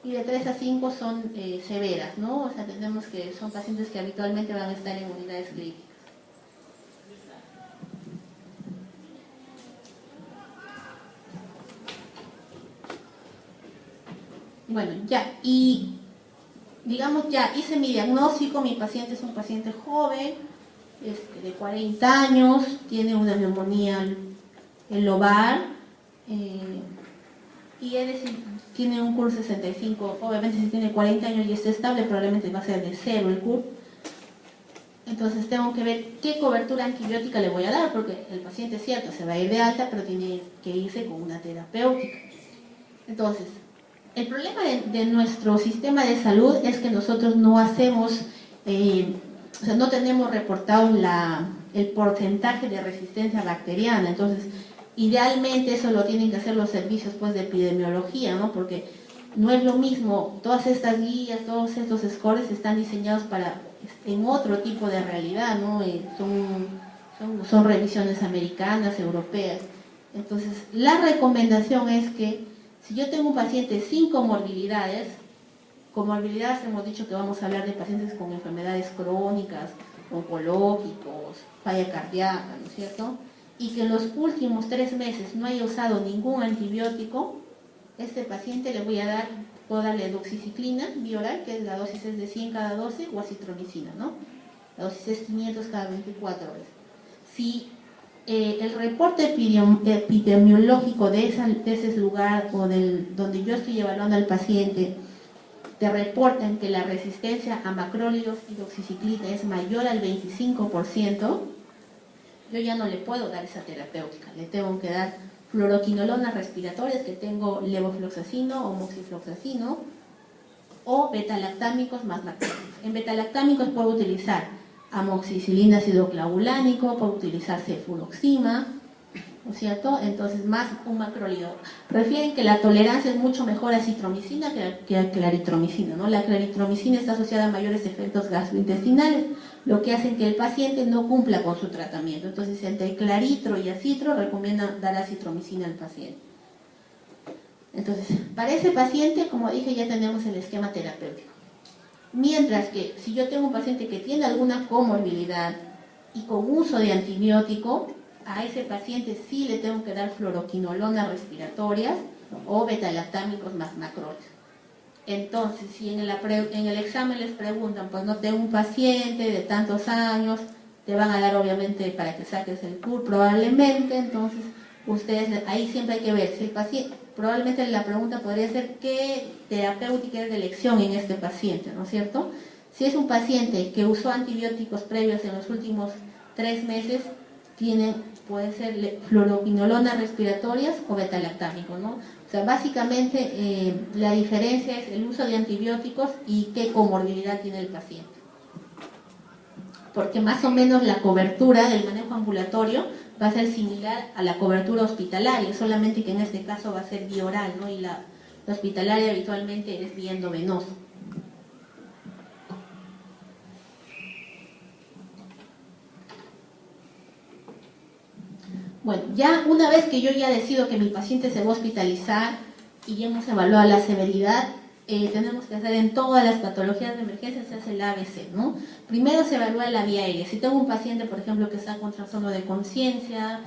y de 3 a 5 son severas, ¿no? O sea, tenemos que son pacientes que habitualmente van a estar en unidades clínicas. Bueno, ya, y digamos ya hice mi diagnóstico, mi paciente es un paciente joven, de 40 años, tiene una neumonía lobar, y es decir, tiene un CUR 65, obviamente si tiene 40 años y está estable, probablemente va a ser de 0 el CUR. Entonces tengo que ver qué cobertura antibiótica le voy a dar, porque el paciente es cierto, se va a ir de alta, pero tiene que irse con una terapéutica. Entonces, el problema de nuestro sistema de salud es que nosotros no hacemos, o sea, no tenemos reportado el porcentaje de resistencia bacteriana. Entonces, idealmente eso lo tienen que hacer los servicios pues, de epidemiología, ¿no? Porque no es lo mismo, todas estas guías, todos estos scores están diseñados en otro tipo de realidad, ¿no? Son revisiones americanas, europeas. Entonces, la recomendación es que si yo tengo un paciente sin comorbilidades hemos dicho que vamos a hablar de pacientes con enfermedades crónicas, oncológicos, falla cardíaca, ¿no es cierto? Y que en los últimos 3 meses no haya usado ningún antibiótico, este paciente puedo darle doxiciclina bioral, que la dosis es de 100 cada 12, o acitromicina, ¿no? La dosis es 500 cada 24 horas. Si el reporte epidemiológico de ese lugar o donde yo estoy evaluando al paciente te reportan que la resistencia a macrólidos y doxiciclina es mayor al 25%, yo ya no le puedo dar esa terapéutica, le tengo que dar fluoroquinolonas respiratorias, que tengo levofloxacino o moxifloxacino, o betalactámicos más macrólidos. En betalactámicos puedo utilizar amoxicilina ácido clavulánico, puedo utilizar cefuroxima, ¿no es cierto? Entonces, más un macrólido. Refieren que la tolerancia es mucho mejor a citromicina que a claritromicina, ¿no? La claritromicina está asociada a mayores efectos gastrointestinales, lo que hace que el paciente no cumpla con su tratamiento. Entonces, entre claritro y acitro, recomienda dar acitromicina al paciente. Entonces, para ese paciente, como dije, ya tenemos el esquema terapéutico. Mientras que, si yo tengo un paciente que tiene alguna comorbilidad y con uso de antibiótico, a ese paciente sí le tengo que dar fluoroquinolonas respiratorias o betalactámicos más macrólidos. Entonces, si en el examen les preguntan, pues no tengo un paciente de tantos años, te van a dar obviamente para que saques el CUR probablemente, entonces ustedes, ahí siempre hay que ver si el paciente, probablemente la pregunta podría ser qué terapéutica es de elección en este paciente, ¿no es cierto? Si es un paciente que usó antibióticos previos en los últimos 3 meses, puede ser fluoroquinolonas respiratorias o betalactámicos, ¿no? O sea, básicamente la diferencia es el uso de antibióticos y qué comorbilidad tiene el paciente. Porque más o menos la cobertura del manejo ambulatorio va a ser similar a la cobertura hospitalaria, solamente que en este caso va a ser vía oral, ¿no? Y la hospitalaria habitualmente es vía endovenosa. Bueno, ya una vez que yo ya decido que mi paciente se va a hospitalizar y ya hemos evaluado la severidad, tenemos que hacer en todas las patologías de emergencia, se hace el ABC, ¿no? Primero se evalúa la vía aérea. Si tengo un paciente, por ejemplo, que está con trastorno de conciencia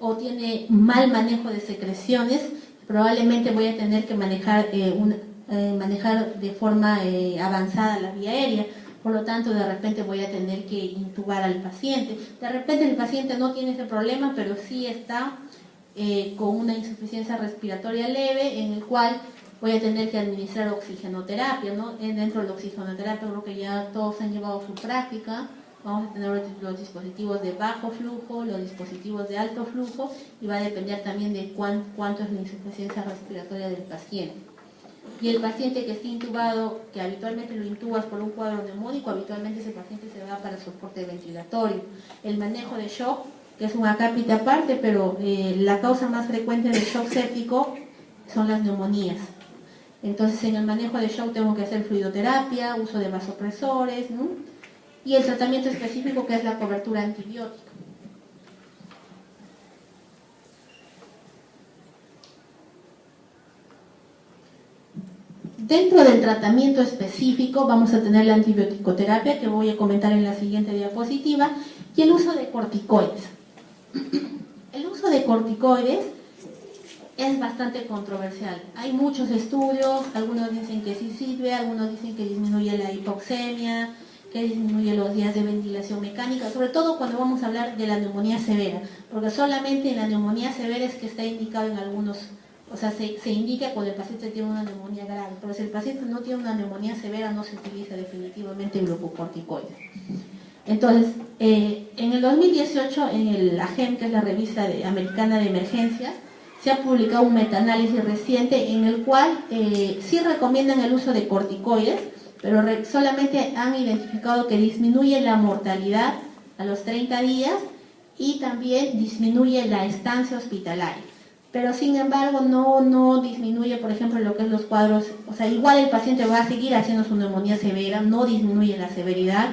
o tiene mal manejo de secreciones, probablemente voy a tener que manejar de forma avanzada la vía aérea. Por lo tanto, de repente voy a tener que intubar al paciente. De repente el paciente no tiene ese problema, pero sí está con una insuficiencia respiratoria leve, en el cual voy a tener que administrar oxigenoterapia, ¿no? Dentro de la oxigenoterapia creo que ya todos han llevado su práctica. Vamos a tener los dispositivos de bajo flujo, los dispositivos de alto flujo, y va a depender también de cuánto es la insuficiencia respiratoria del paciente. Y el paciente que esté intubado, que habitualmente lo intubas por un cuadro neumónico, habitualmente ese paciente se va para soporte ventilatorio. El manejo de shock, que es un acápite aparte, pero la causa más frecuente del shock séptico son las neumonías. Entonces, en el manejo de shock tengo que hacer fluidoterapia, uso de vasopresores, ¿no? Y el tratamiento específico, que es la cobertura antibiótica. Dentro del tratamiento específico vamos a tener la antibioticoterapia, que voy a comentar en la siguiente diapositiva, y el uso de corticoides. El uso de corticoides es bastante controversial. Hay muchos estudios, algunos dicen que sí sirve, algunos dicen que disminuye la hipoxemia, que disminuye los días de ventilación mecánica, sobre todo cuando vamos a hablar de la neumonía severa, porque solamente en la neumonía severa es que está indicado en algunos, o sea, se indica cuando el paciente tiene una neumonía grave, pero si el paciente no tiene una neumonía severa no se utiliza definitivamente el glucocorticoide. Entonces, en el 2018, en el AGEM, que es la revista americana de emergencias, se ha publicado un metaanálisis reciente en el cual sí recomiendan el uso de corticoides, pero solamente han identificado que disminuye la mortalidad a los 30 días y también disminuye la estancia hospitalaria. Pero sin embargo no disminuye, por ejemplo, lo que es los cuadros, o sea, igual el paciente va a seguir haciendo su neumonía severa, no disminuye la severidad,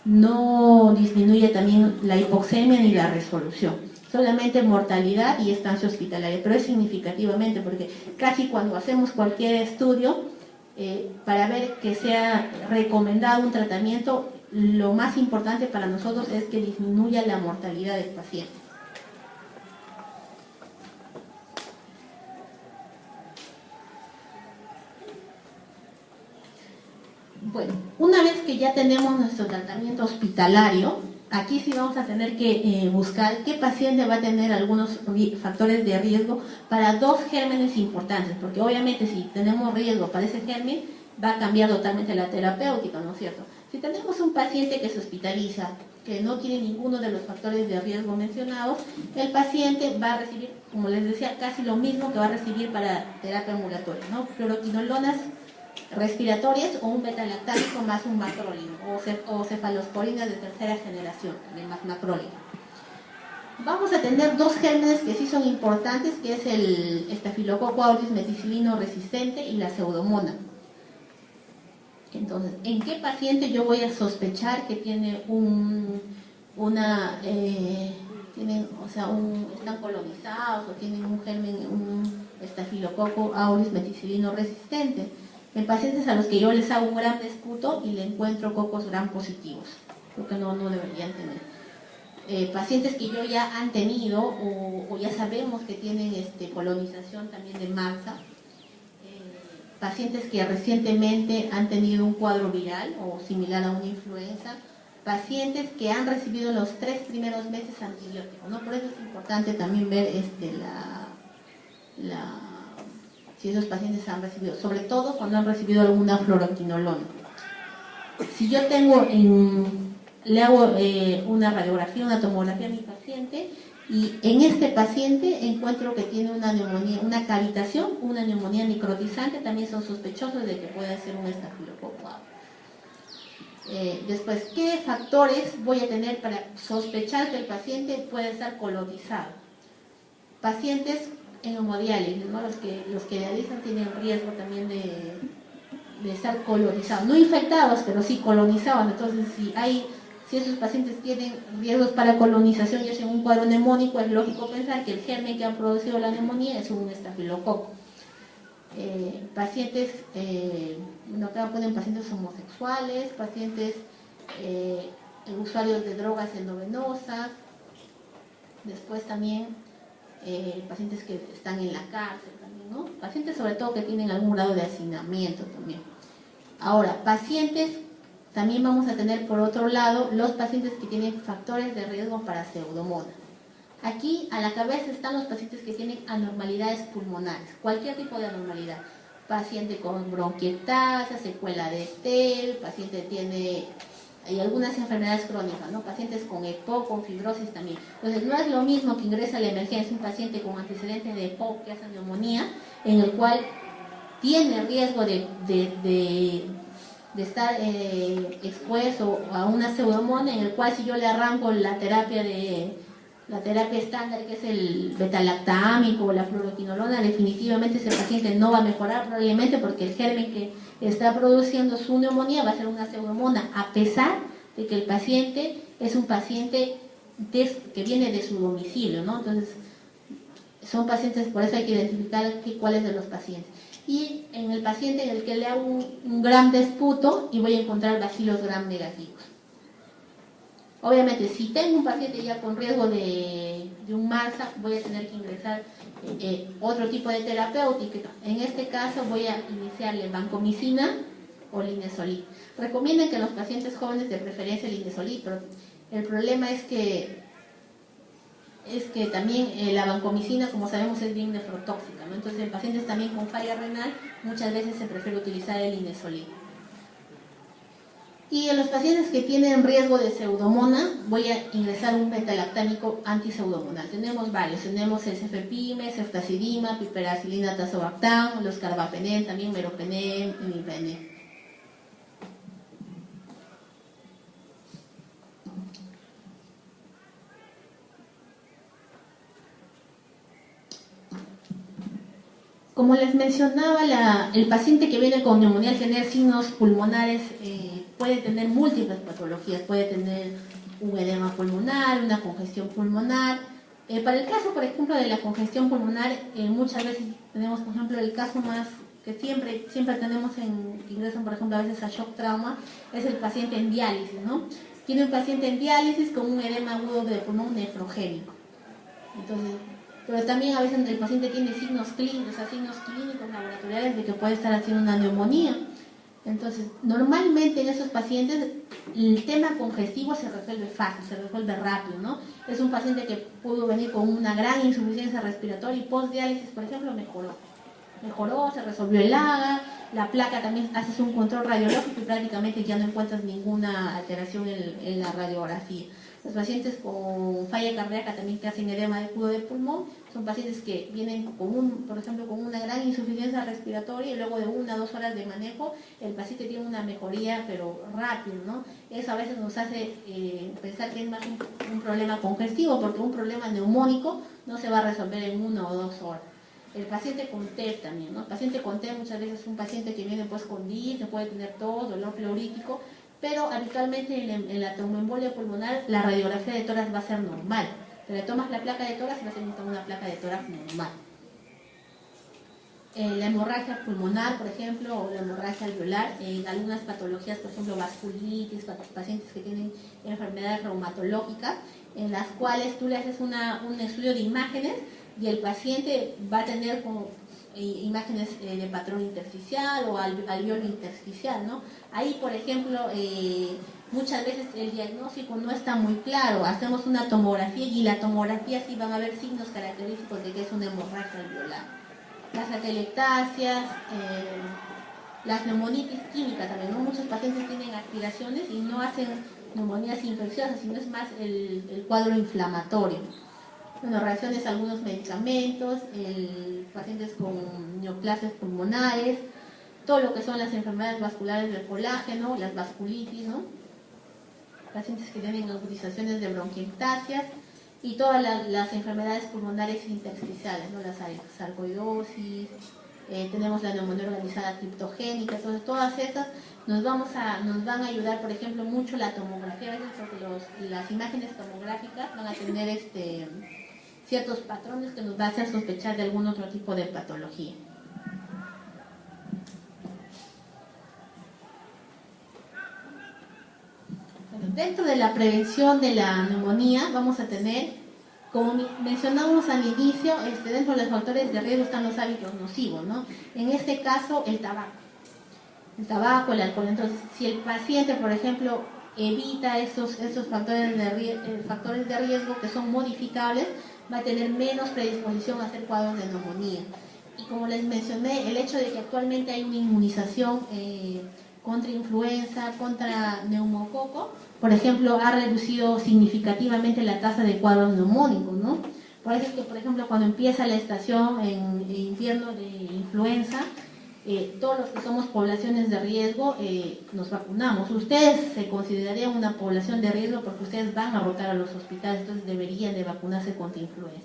no disminuye también la hipoxemia ni la resolución, solamente mortalidad y estancia hospitalaria, pero es significativamente, porque casi cuando hacemos cualquier estudio, para ver que sea recomendado un tratamiento, lo más importante para nosotros es que disminuya la mortalidad del paciente. Bueno, una vez que ya tenemos nuestro tratamiento hospitalario, aquí sí vamos a tener que buscar qué paciente va a tener algunos factores de riesgo para dos gérmenes importantes, porque obviamente si tenemos riesgo para ese germen, va a cambiar totalmente la terapéutica, ¿no es cierto? Si tenemos un paciente que se hospitaliza, que no tiene ninguno de los factores de riesgo mencionados, el paciente va a recibir, como les decía, casi lo mismo que va a recibir para terapia ambulatoria, ¿no? Fluoroquinolonas respiratorias o un beta-lactámico más un macrólide o cefalosporinas de tercera generación, también más macrólide. Vamos a tener dos gérmenes que sí son importantes, que es el Staphylococcus aureus meticilino resistente y la Pseudomonas. Entonces, ¿en qué paciente yo voy a sospechar que tiene están colonizados o tienen un germen, un Staphylococcus aureus meticilino resistente? En pacientes a los que yo les hago un gram de esputo y le encuentro cocos gram positivos, creo que no deberían tener. Pacientes que yo ya han tenido o ya sabemos que tienen colonización también de masa, pacientes que recientemente han tenido un cuadro viral o similar a una influenza, pacientes que han recibido los 3 primeros meses antibióticos, ¿no? Por eso es importante también ver si esos pacientes han recibido, sobre todo cuando han recibido alguna fluoroquinolona. Si yo le hago una radiografía, una tomografía a mi paciente, y en este paciente encuentro que tiene una neumonía, una cavitación, una neumonía necrotizante, también son sospechosos de que pueda ser un estafilococo. Después, ¿qué factores voy a tener para sospechar que el paciente puede estar colonizado? Pacientes en hemodiálisis, ¿no? Los que dializan tienen riesgo también de estar colonizados, no infectados, pero sí colonizados. Entonces, Si esos pacientes tienen riesgos para colonización, ya sea en un cuadro neumónico, es lógico pensar que el germen que ha producido la neumonía es un estafilococo. Pacientes, acá ponen pacientes homosexuales, pacientes usuarios de drogas endovenosas, después también pacientes que están en la cárcel también, ¿no? Pacientes sobre todo que tienen algún grado de hacinamiento también. Ahora, pacientes, también vamos a tener por otro lado los pacientes que tienen factores de riesgo para pseudomonas. Aquí a la cabeza están los pacientes que tienen anormalidades pulmonares, cualquier tipo de anormalidad. Paciente con bronquiectasia, secuela de TEL, paciente tiene algunas enfermedades crónicas, ¿no? Pacientes con EPOC, con fibrosis también. Entonces no es lo mismo que ingresa a la emergencia un paciente con antecedentes de EPOC que hace neumonía, en el cual tiene riesgo de estar expuesto a una pseudomonas, en el cual si yo le arranco la terapia estándar, que es el betalactámico o la fluoroquinolona, definitivamente ese paciente no va a mejorar probablemente, porque el germen que está produciendo su neumonía va a ser una pseudomonas, a pesar de que el paciente es un paciente que viene de su domicilio, ¿no? Entonces son pacientes, por eso hay que identificar cuáles de los pacientes. Y en el paciente en el que le hago un gram de esputo y voy a encontrar bacilos gram negativos. Obviamente, si tengo un paciente ya con riesgo de un MARSA, voy a tener que ingresar otro tipo de terapéutica. En este caso voy a iniciarle vancomicina o linezolid. Recomiendan que los pacientes jóvenes de preferencia linezolid, pero el problema es que también la vancomicina, como sabemos, es bien nefrotóxica, ¿no? Entonces en pacientes también con falla renal muchas veces se prefiere utilizar el linezolid. Y en los pacientes que tienen riesgo de pseudomona, voy a ingresar un betalactámico antipseudomonal. Tenemos varios, tenemos el cefepime, ceftazidima, piperacilina, tazobactam, los carbapenem, también meropenem, imipenem. Como les mencionaba, el paciente que viene con neumonía al tener signos pulmonares puede tener múltiples patologías, puede tener un edema pulmonar, una congestión pulmonar. Para el caso, por ejemplo, de la congestión pulmonar, muchas veces tenemos, por ejemplo, el caso más que siempre tenemos que ingresan, por ejemplo, a veces a shock trauma, es el paciente en diálisis, ¿no? Tiene un paciente en diálisis con un edema agudo de pulmón nefrogénico. Entonces, pero también a veces el paciente tiene signos clínicos laboratoriales de que puede estar haciendo una neumonía. Entonces, normalmente en esos pacientes el tema congestivo se resuelve fácil, se resuelve rápido, ¿no? Es un paciente que pudo venir con una gran insuficiencia respiratoria y post-diálisis, por ejemplo, mejoró, se resolvió el AGA, la placa también haces un control radiológico y prácticamente ya no encuentras ninguna alteración en la radiografía. Los pacientes con falla cardíaca también que hacen edema agudo de pulmón son pacientes que vienen por ejemplo, con una gran insuficiencia respiratoria y luego de 1 a 2 horas de manejo el paciente tiene una mejoría pero rápido, ¿no? Eso a veces nos hace pensar que es más un problema congestivo, porque un problema neumónico no se va a resolver en 1 o 2 horas. El paciente con TEP también, ¿no? El paciente con TEP muchas veces es un paciente que viene pues con DIR, que puede tener tos, dolor pleurítico, pero habitualmente en la tromboembolia pulmonar la radiografía de tórax va a ser normal. Te le tomas la placa de tórax y vas a encontrar una placa de tórax normal. La hemorragia pulmonar, por ejemplo, o la hemorragia alveolar, algunas patologías, por ejemplo, vasculitis, pacientes que tienen enfermedades reumatológicas, en las cuales tú le haces un estudio de imágenes y el paciente va a tener imágenes de patrón intersticial o alveolo intersticial, ¿no? Ahí, por ejemplo, muchas veces el diagnóstico no está muy claro. Hacemos una tomografía y la tomografía sí van a ver signos característicos de que es una hemorragia alveolar. Las atelectasias, las neumonitis químicas también, ¿no? Muchos pacientes tienen aspiraciones y no hacen neumonías infecciosas, sino es más el cuadro inflamatorio. Bueno, reacciones a algunos medicamentos, pacientes con neoplasias pulmonares, todo lo que son las enfermedades vasculares del colágeno, las vasculitis, ¿no? Pacientes que tienen agudizaciones de bronquiectasias y todas las enfermedades pulmonares intersticiales, ¿no? La sarcoidosis, tenemos la neumonía organizada criptogénica. Entonces todas esas nos van a ayudar, por ejemplo, mucho la tomografía, a veces porque las imágenes tomográficas van a tener ciertos patrones que nos va a hacer sospechar de algún otro tipo de patología. Bueno, dentro de la prevención de la neumonía vamos a tener, como mencionamos al inicio, dentro de los factores de riesgo están los hábitos nocivos, ¿no? En este caso, el tabaco, el alcohol. Entonces, si el paciente, por ejemplo, evita esos factores de riesgo que son modificables, va a tener menos predisposición a hacer cuadros de neumonía. Y como les mencioné, el hecho de que actualmente hay una inmunización contra influenza, contra neumococo, por ejemplo, ha reducido significativamente la tasa de cuadros neumónicos, ¿no? Por eso es que, por ejemplo, cuando empieza la estación en invierno de influenza, todos los que somos poblaciones de riesgo nos vacunamos. Ustedes se considerarían una población de riesgo porque ustedes van a rotar a los hospitales, entonces deberían de vacunarse contra influenza.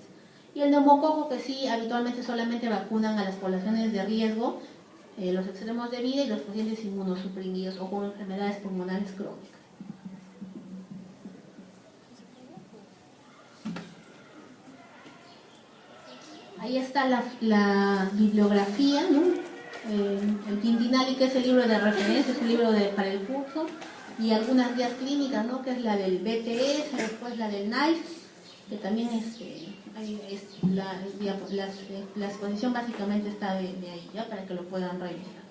Y el neumococo, que sí, habitualmente solamente vacunan a las poblaciones de riesgo, los extremos de vida y los pacientes inmunosuprimidos o con enfermedades pulmonares crónicas. Ahí está la bibliografía, ¿no? El Quintinali, que es el libro de referencia, es un libro para el curso, y algunas guías clínicas, ¿no? Que es la del BTS, después la del NICE, que también la exposición básicamente está de ahí, ¿ya? Para que lo puedan revisar.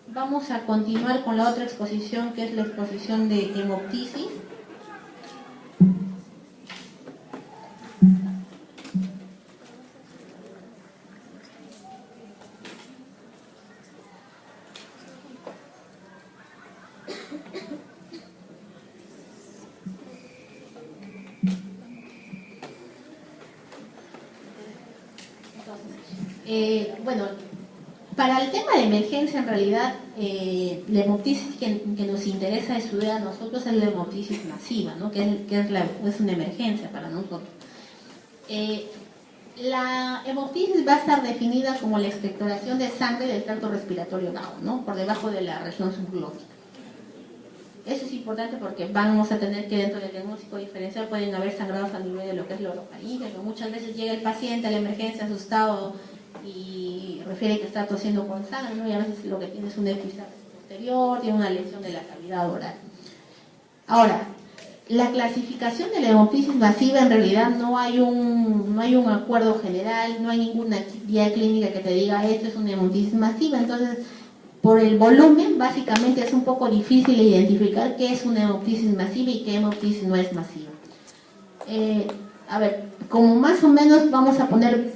Vamos a continuar con la otra exposición, que es la exposición de hemoptisis. Bueno, para el tema de emergencia, en realidad, la hemoptisis que nos interesa estudiar a nosotros es la hemoptisis masiva, ¿no? que es una emergencia para nosotros. La hemoptisis va a estar definida como la expectoración de sangre del tracto respiratorio bajo, ¿no? Por debajo de la región subglótica. Eso es importante porque vamos a tener que dentro del diagnóstico diferencial pueden haber sangrados a nivel de lo que es la orofaringe. Muchas veces llega el paciente a la emergencia asustado y refiere que está tosiendo con sangre, ¿no? Y a veces lo que tiene es un epistaxis posterior, tiene una lesión de la cavidad oral. Ahora, la clasificación de la hemoptisis masiva, en realidad no hay un acuerdo general, no hay ninguna guía clínica que te diga esto es una hemoptisis masiva. Entonces, por el volumen, básicamente es un poco difícil identificar qué es una hemoptisis masiva y qué hemoptisis no es masiva. A ver, como más o menos vamos a poner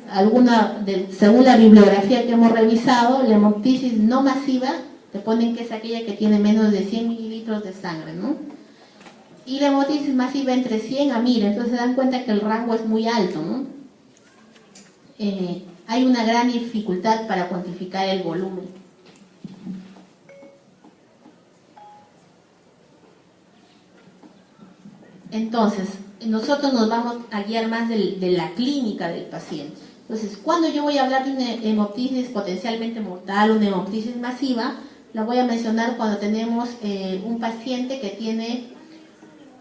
según la bibliografía que hemos revisado, la hemoptisis no masiva, te ponen que es aquella que tiene menos de 100 mililitros de sangre, ¿no? Y la hemoptisis masiva entre 100 a 1000, entonces se dan cuenta que el rango es muy alto, ¿no? Hay una gran dificultad para cuantificar el volumen. Entonces, nosotros nos vamos a guiar más de la clínica del paciente. Entonces, cuando yo voy a hablar de una hemoptisis potencialmente mortal, una hemoptisis masiva, la voy a mencionar cuando tenemos un paciente que tiene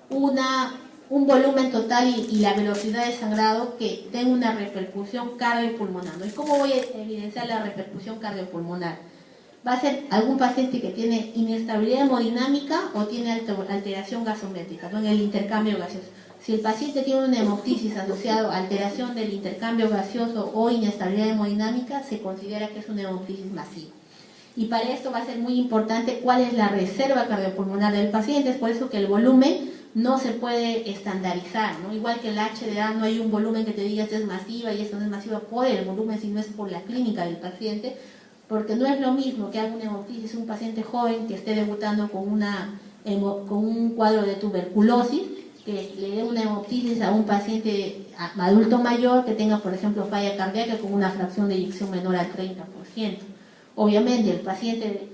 un volumen total y la velocidad de sangrado que tenga una repercusión cardiopulmonar. ¿Y cómo voy a evidenciar la repercusión cardiopulmonar? Va a ser algún paciente que tiene inestabilidad hemodinámica o tiene alteración gasométrica, ¿no? En el intercambio gaseoso. Si el paciente tiene una hemoptisis asociada a alteración del intercambio gaseoso o inestabilidad hemodinámica, se considera que es una hemoptisis masiva. Y para esto va a ser muy importante cuál es la reserva cardiopulmonar del paciente. Es por eso que el volumen no se puede estandarizar, ¿no? Igual que el HDA, no hay un volumen que te diga esto es masiva y esto no es masiva por el volumen, sino es por la clínica del paciente, porque no es lo mismo que haga una hemoptisis un paciente joven que esté debutando con un cuadro de tuberculosis, que le dé una hemoptisis a un paciente adulto mayor que tenga, por ejemplo, falla cardíaca con una fracción de eyección menor al 30%. Obviamente, el paciente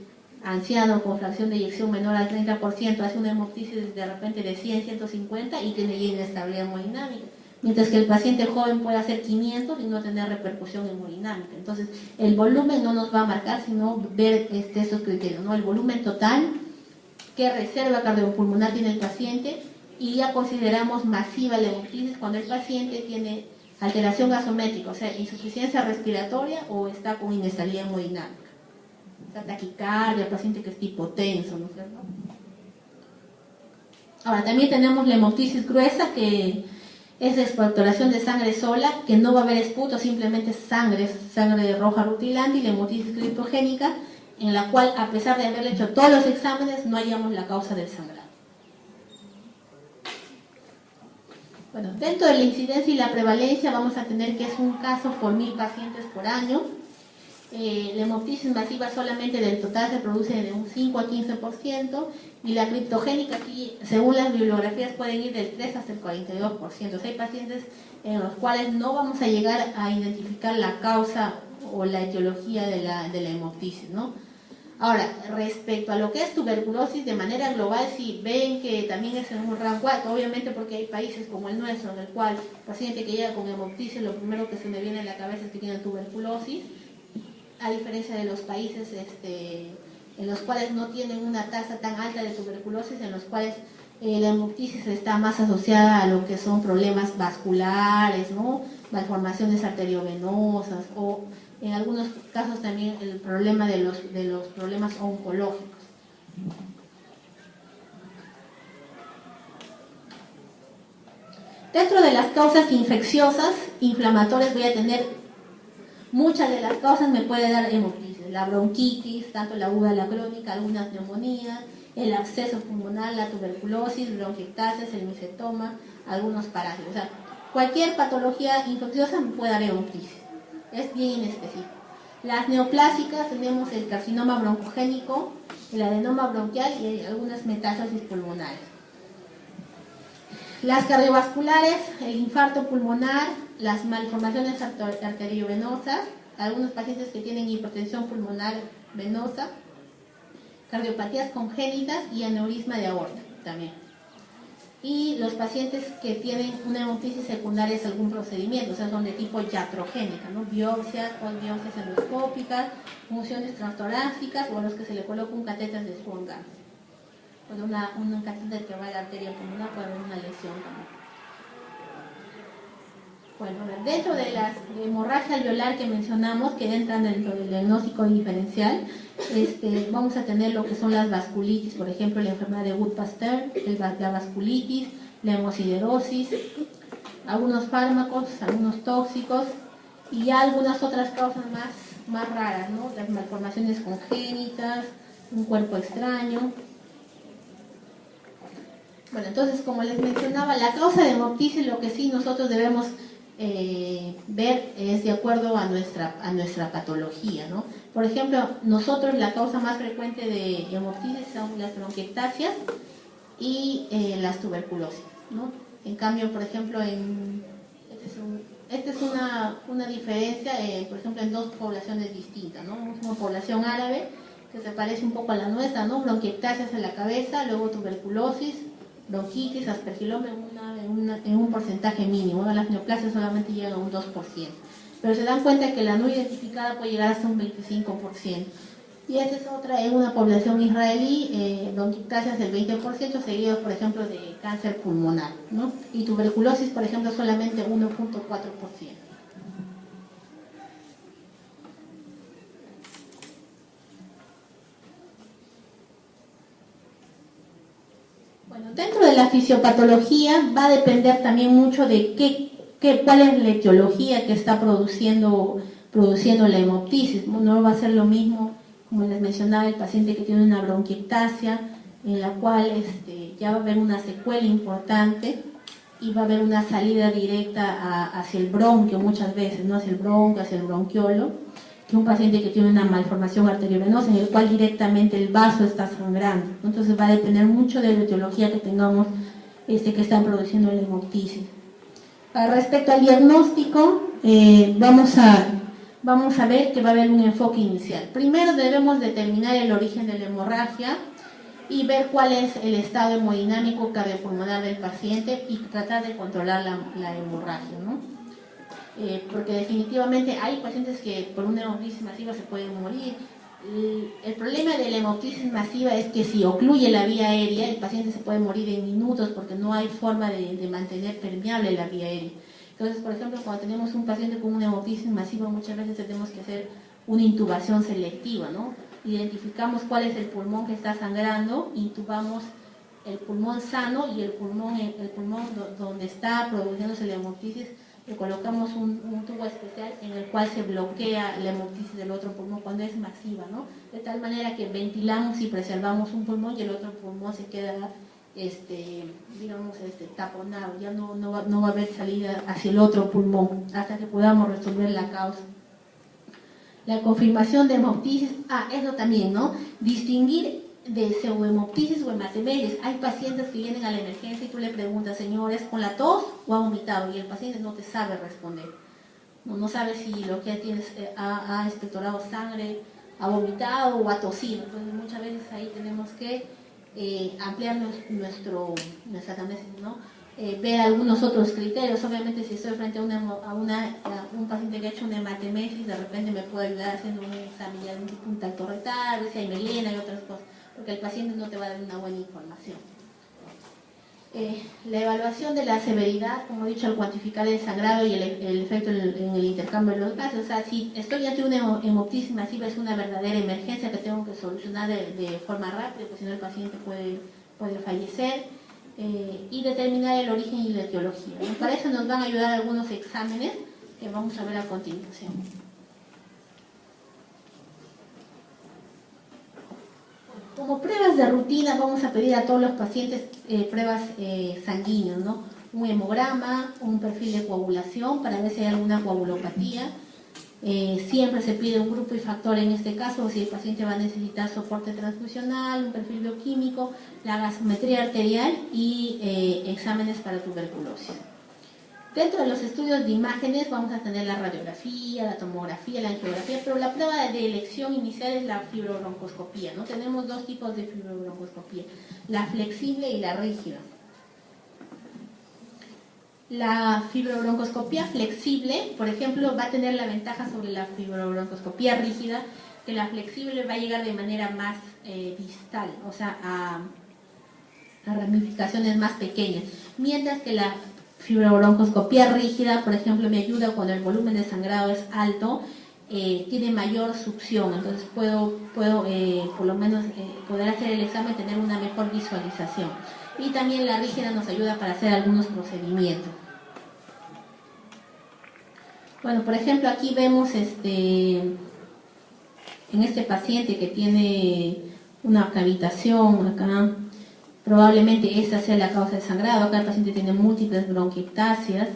anciano con fracción de eyección menor al 30% hace una hemoptisis de repente de 100, 150 y tiene ya inestabilidad hemodinámica, mientras que el paciente joven puede hacer 500 y no tener repercusión hemodinámica. Entonces, el volumen no nos va a marcar, sino ver estos criterios, ¿no? El volumen total, qué reserva cardiopulmonar tiene el paciente, y ya consideramos masiva la hemoptisis cuando el paciente tiene alteración gasométrica, o sea, insuficiencia respiratoria o está con inestabilidad hemodinámica. La taquicardia, el paciente que es hipotenso, ¿no es cierto? Ahora, también tenemos la hemoptisis gruesa, que es expectoración de sangre sola, que no va a haber esputo, simplemente sangre roja rutilante, y la hemoptisis criptogénica, en la cual, a pesar de haberle hecho todos los exámenes, no hallamos la causa del sangrado. Bueno, dentro de la incidencia y la prevalencia vamos a tener que es un caso por 1000 pacientes por año. La hemoptisis masiva solamente del total se produce de un 5 a 15%, y la criptogénica aquí, según las bibliografías, pueden ir del 3 hasta el 42%. O sea, hay pacientes en los cuales no vamos a llegar a identificar la causa o la etiología de la hemoptisis, ¿no? Ahora, respecto a lo que es tuberculosis de manera global, si ven que también es en un rango alto, obviamente porque hay países como el nuestro, en el cual el paciente que llega con hemoptisis, lo primero que se me viene a la cabeza es que tiene tuberculosis, a diferencia de los países en los cuales no tienen una tasa tan alta de tuberculosis, en los cuales la hemoptisis está más asociada a lo que son problemas vasculares, ¿no? Malformaciones arteriovenosas, o en algunos casos también el problema de los problemas oncológicos. Dentro de las causas infecciosas, inflamatorias, voy a tener muchas de las causas, me puede dar hemoptisis, la bronquitis, tanto la aguda, la crónica, algunas neumonías, el absceso pulmonar, la tuberculosis, bronquiectasias, el micetoma, algunos parásitos. O sea, cualquier patología infecciosa me puede dar hemoptisis, es bien inespecífico. Las neoplásicas, tenemos el carcinoma broncogénico, el adenoma bronquial y algunas metástasis pulmonares. Las cardiovasculares, el infarto pulmonar, las malformaciones arteriovenosas, algunos pacientes que tienen hipertensión pulmonar venosa, cardiopatías congénitas y aneurisma de aorta también. Y los pacientes que tienen una hemoptisis secundaria es algún procedimiento, o sea, son de tipo iatrogénica, ¿no? Biopsias o biopsias endoscópicas, funciones transtorácicas, o a los que se le coloca un catéter de Swan-Ganz. Un catéter que va a la arteria pulmonar, puede haber una lesión también. Bueno, dentro de la hemorragia alveolar que mencionamos, que entran dentro del diagnóstico diferencial, vamos a tener lo que son las vasculitis, por ejemplo, la enfermedad de Wood-Pasteur, la vasculitis, la hemosiderosis, algunos fármacos, algunos tóxicos, y ya algunas otras causas más raras, ¿no? Las malformaciones congénitas, un cuerpo extraño. Bueno, entonces, como les mencionaba, la causa de hemoptisis, lo que sí nosotros debemos ver es de acuerdo a nuestra patología, ¿no? Por ejemplo, nosotros la causa más frecuente de hemoptisis son las bronquiectasias y las tuberculosis, ¿no? En cambio, por ejemplo, esta es una diferencia, por ejemplo, en dos poblaciones distintas, ¿no? Una población árabe que se parece un poco a la nuestra, ¿no? Bronquiectasias en la cabeza, luego tuberculosis, bronquitis, aspergiloma en un porcentaje mínimo. Las neoplasias solamente llegan a un 2%, pero se dan cuenta que la no identificada puede llegar hasta un 25%. Y esta es otra en una población israelí, bronquiectasias del 20%, seguido, por ejemplo, de cáncer pulmonar, ¿no? Y tuberculosis, por ejemplo, solamente 1.4%. Bueno, dentro de la fisiopatología va a depender también mucho de cuál es la etiología que está produciendo la hemoptisis. No va a ser lo mismo, como les mencionaba, el paciente que tiene una bronquiectasia, en la cual ya va a haber una secuela importante y va a haber una salida directa hacia el bronquio muchas veces, ¿no? Hacia el bronquio, hacia el bronquiolo, que un paciente que tiene una malformación arteriovenosa en el cual directamente el vaso está sangrando. Entonces va a depender mucho de la etiología que tengamos que están produciendo la hemoptisis. Respecto al diagnóstico, vamos a vamos a ver que va a haber un enfoque inicial. Primero debemos determinar el origen de la hemorragia y ver cuál es el estado hemodinámico cardiopulmonar del paciente y tratar de controlar la hemorragia, ¿no? Porque definitivamente hay pacientes que por una hemoptisis masiva se pueden morir. El problema de la hemoptisis masiva es que si ocluye la vía aérea, el paciente se puede morir en minutos porque no hay forma de mantener permeable la vía aérea. Entonces, por ejemplo, cuando tenemos un paciente con una hemoptisis masiva, muchas veces tenemos que hacer una intubación selectiva, ¿no? Identificamos cuál es el pulmón que está sangrando, intubamos el pulmón sano y el pulmón donde está produciéndose la hemoptisis, le colocamos un tubo especial en el cual se bloquea la hemoptisis del otro pulmón cuando es masiva, ¿no? De tal manera que ventilamos y preservamos un pulmón y el otro pulmón se queda taponado, ya no va a haber salida hacia el otro pulmón hasta que podamos resolver la causa. La confirmación de hemoptisis, eso también, ¿no? Distinguir de pseudohemoptisis o hematemesis. Hay pacientes que vienen a la emergencia y tú le preguntas, señor, ¿es con la tos o ha vomitado? Y el paciente no te sabe responder. No sabe si lo que tienes ha expectorado sangre, ha vomitado o ha tosido. Entonces muchas veces ahí tenemos que ampliar nuestra anamnesis, ¿no? Ver algunos otros criterios. Obviamente si estoy frente a un paciente que ha hecho una hematemesis, de repente me puede ayudar haciendo un examen ya de un tacto rectal, ver si hay melena y otras cosas, porque el paciente no te va a dar una buena información. La evaluación de la severidad, como he dicho, al cuantificar el sangrado y el efecto en el intercambio de los gases. O sea, si estoy ante una hemoptisis masiva, es una verdadera emergencia que tengo que solucionar de forma rápida, porque si no el paciente puede fallecer. Y determinar el origen y la etiología, ¿no? Para eso nos van a ayudar algunos exámenes que vamos a ver a continuación. Como pruebas de rutina vamos a pedir a todos los pacientes pruebas sanguíneas, ¿no? Un hemograma, un perfil de coagulación para ver si hay alguna coagulopatía. Siempre se pide un grupo y factor en este caso, si el paciente va a necesitar soporte transfusional, un perfil bioquímico, la gasometría arterial y exámenes para tuberculosis. Dentro de los estudios de imágenes vamos a tener la radiografía, la tomografía, la angiografía, pero la prueba de elección inicial es la fibrobroncoscopía, ¿no? Tenemos dos tipos de fibrobroncoscopía, la flexible y la rígida. La fibrobroncoscopía flexible, por ejemplo, va a tener la ventaja sobre la fibrobroncoscopía rígida, que la flexible va a llegar de manera más distal, o sea, a ramificaciones más pequeñas, mientras que la fibrobroncoscopía rígida, por ejemplo, me ayuda cuando el volumen de sangrado es alto, tiene mayor succión, entonces puedo por lo menos poder hacer el examen y tener una mejor visualización. Y también la rígida nos ayuda para hacer algunos procedimientos. Bueno, por ejemplo, aquí vemos en este paciente que tiene una cavitación acá, probablemente esta sea la causa del sangrado. Acá el paciente tiene múltiples bronquiectasias.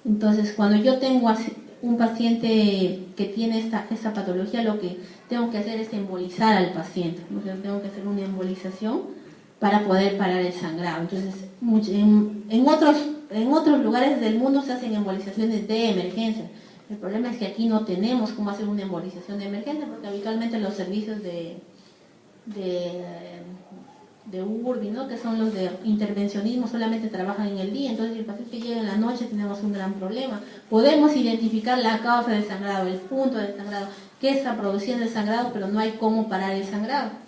Entonces, cuando yo tengo un paciente que tiene esta patología, lo que tengo que hacer es embolizar al paciente. Entonces, tengo que hacer una embolización para poder parar el sangrado. Entonces, en otros lugares del mundo se hacen embolizaciones de emergencia. El problema es que aquí no tenemos cómo hacer una embolización de emergencia, porque habitualmente los servicios de URBI, ¿no? Que son los de intervencionismo, solamente trabajan en el día. Entonces, si el paciente llega en la noche, tenemos un gran problema. Podemos identificar la causa del sangrado, el punto del sangrado, qué está produciendo el sangrado, pero no hay cómo parar el sangrado.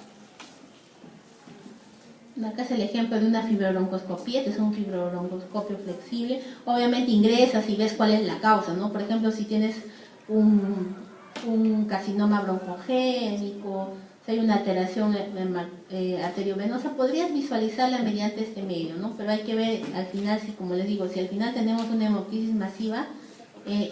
Acá es el ejemplo de una fibrobroncoscopía, que es un fibrobroncoscopio flexible. Obviamente ingresas y ves cuál es la causa, ¿no? Por ejemplo, si tienes un carcinoma broncogénico, si hay una alteración arteriovenosa, podrías visualizarla mediante este medio, ¿no? Pero hay que ver al final, como les digo, si al final tenemos una hemoptisis masiva,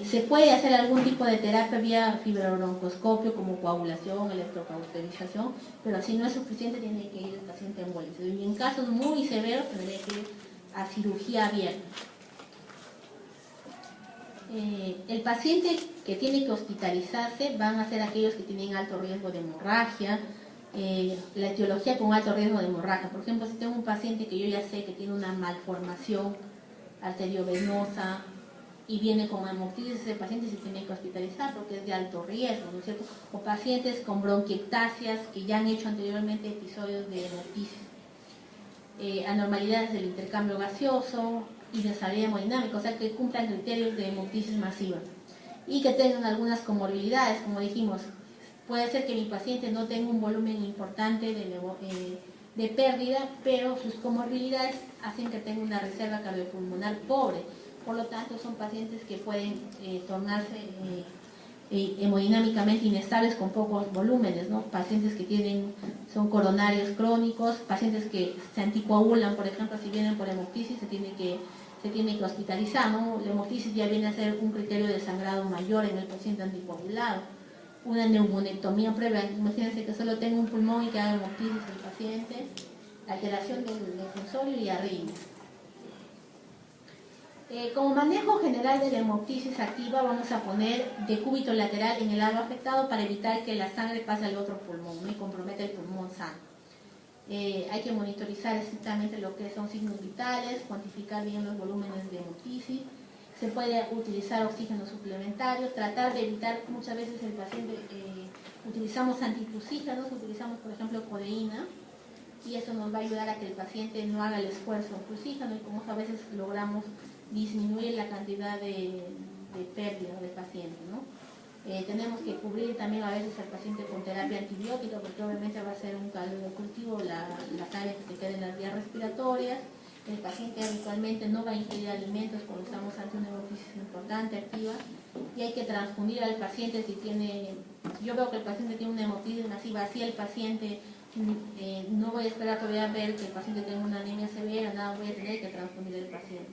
se puede hacer algún tipo de terapia vía fibrobroncoscopio como coagulación, electrocauterización, pero si no es suficiente tiene que ir el paciente embolizado. Y en casos muy severos tendría que ir a cirugía abierta. El paciente que tiene que hospitalizarse van a ser aquellos que tienen alto riesgo de hemorragia, la etiología con alto riesgo de hemorragia. Por ejemplo, si tengo un paciente que yo ya sé que tiene una malformación arteriovenosa, y viene con hemoptisis, ese paciente se tiene que hospitalizar porque es de alto riesgo, ¿no es cierto? O pacientes con bronquiectasias que ya han hecho anteriormente episodios de hemoptisis. Anormalidades del intercambio gaseoso, inestabilidad hemodinámica, o sea que cumplan criterios de hemoptisis masiva y que tengan algunas comorbilidades, como dijimos. Puede ser que mi paciente no tenga un volumen importante de pérdida, pero sus comorbilidades hacen que tenga una reserva cardiopulmonar pobre. Por lo tanto, son pacientes que pueden tornarse hemodinámicamente inestables con pocos volúmenes, ¿no? Pacientes que son coronarios crónicos, pacientes que se anticoagulan, por ejemplo, si vienen por hemoptisis, se tiene que hospitalizar, ¿no? La hemoptisis ya viene a ser un criterio de sangrado mayor en el paciente anticoagulado. Una neumonectomía previa, imagínense que solo tenga un pulmón y que haga hemoptisis el paciente, alteración del defensorio y arritmia. Como manejo general de la hemoptisis activa, vamos a poner decúbito lateral en el lado afectado para evitar que la sangre pase al otro pulmón, ¿no? Y comprometa el pulmón sano. Hay que monitorizar estrictamente lo que son signos vitales, cuantificar bien los volúmenes de hemoptisis. Se puede utilizar oxígeno suplementario, tratar de evitar, muchas veces el paciente, utilizamos antitusígenos, utilizamos por ejemplo codeína, y eso nos va a ayudar a que el paciente no haga el esfuerzo tusígeno y como a veces logramos disminuir la cantidad de pérdida del paciente, ¿no? Tenemos que cubrir también a veces al paciente con terapia antibiótica porque obviamente va a ser un caldo de cultivo las áreas que se queden en las vías respiratorias. El paciente habitualmente no va a ingerir alimentos cuando estamos ante una hemoptisis importante, activa, y hay que transfundir al paciente si tiene, yo veo que el paciente tiene una hemoptisis masiva, así el paciente, no voy a esperar todavía a ver que el paciente tenga una anemia severa, nada, voy a tener que transfundir al paciente.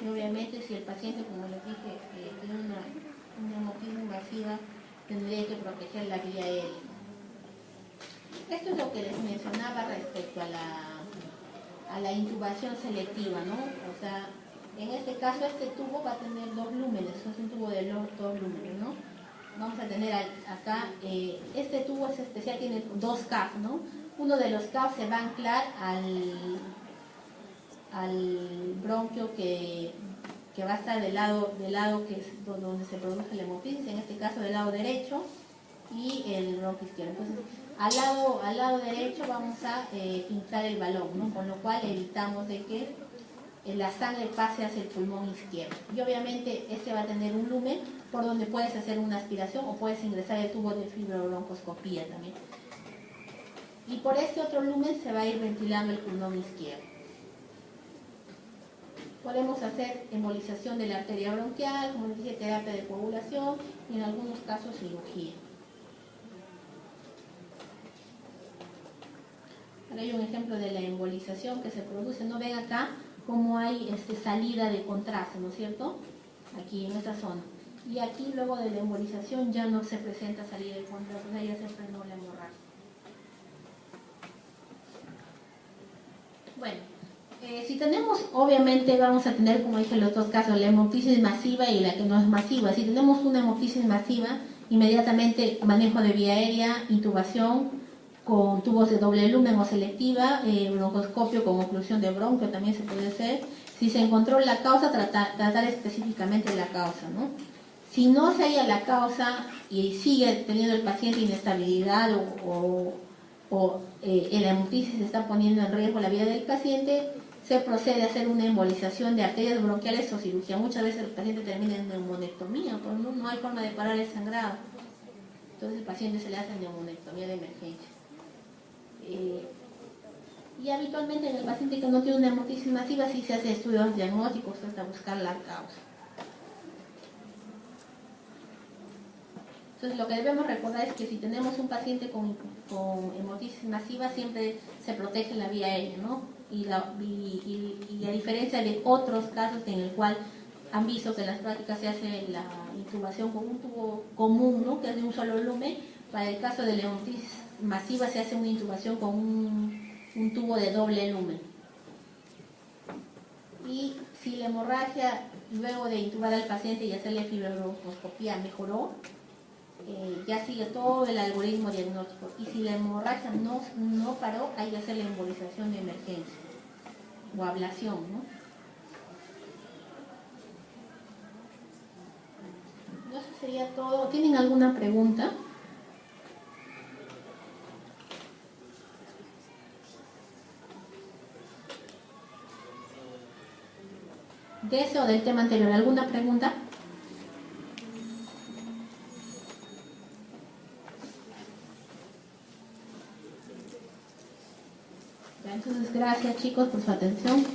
Y obviamente si el paciente, como les dije, tiene una hemoptisis masiva, tendría que proteger la vía aérea. Esto es lo que les mencionaba respecto a la intubación selectiva, ¿no? O sea, en este caso este tubo va a tener 2 lúmenes, es un tubo de 2 lúmenes, ¿no? Vamos a tener acá, este tubo es especial, tiene 2 CAF, ¿no? Uno de los CAF se va a anclar al bronquio que va a estar del lado que es donde se produce la hemoptisis, en este caso del lado derecho, y el bronquio izquierdo. Entonces, al lado derecho vamos a inflar el balón, ¿no? Con lo cual evitamos de que la sangre pase hacia el pulmón izquierdo. Y obviamente este va a tener un lumen por donde puedes hacer una aspiración o puedes ingresar el tubo de fibrobroncoscopía también. Y por este otro lumen se va a ir ventilando el pulmón izquierdo. Podemos hacer embolización de la arteria bronquial, como les dije, terapia de coagulación y en algunos casos cirugía. Ahora hay un ejemplo de la embolización que se produce. No ven acá cómo hay salida de contraste, ¿no es cierto? Aquí en esta zona. Y aquí luego de la embolización ya no se presenta salida de contraste, o sea, ya se frenó la hemorragia. Bueno, si tenemos, obviamente vamos a tener, como dije en los dos casos, la hemoptisis masiva y la que no es masiva. Si tenemos una hemoptisis masiva, inmediatamente manejo de vía aérea, intubación con tubos de doble lumen o selectiva, broncoscopio con oclusión de bronquio también se puede hacer. Si se encontró la causa, tratar específicamente la causa, ¿no? Si no se halla la causa y sigue teniendo el paciente inestabilidad o la hemoptisis se está poniendo en riesgo la vida del paciente, se procede a hacer una embolización de arterias bronquiales o cirugía. Muchas veces el paciente termina en neumonectomía, porque no hay forma de parar el sangrado. Entonces el paciente se le hace neumonectomía de emergencia. Y habitualmente en el paciente que no tiene una hemoptisis masiva sí se hace estudios diagnósticos hasta buscar la causa. Entonces lo que debemos recordar es que si tenemos un paciente con hemoptisis masiva siempre se protege la vía aérea, ¿no? Y a diferencia de otros casos en el cual han visto que en las prácticas se hace la intubación con un tubo común, ¿no? Que es de un solo lumen, para el caso de la hemoptisis masiva se hace una intubación con un tubo de doble lumen. Y si la hemorragia, luego de intubar al paciente y hacerle fibrobroncoscopía, mejoró, ya sigue todo el algoritmo diagnóstico. Y si la hemorragia no paró, hay que hacer la embolización de emergencia o ablación, ¿no? sería todo. ¿Tienen alguna pregunta? De ese o del tema anterior, ¿alguna pregunta? Ya, entonces, gracias chicos por su atención.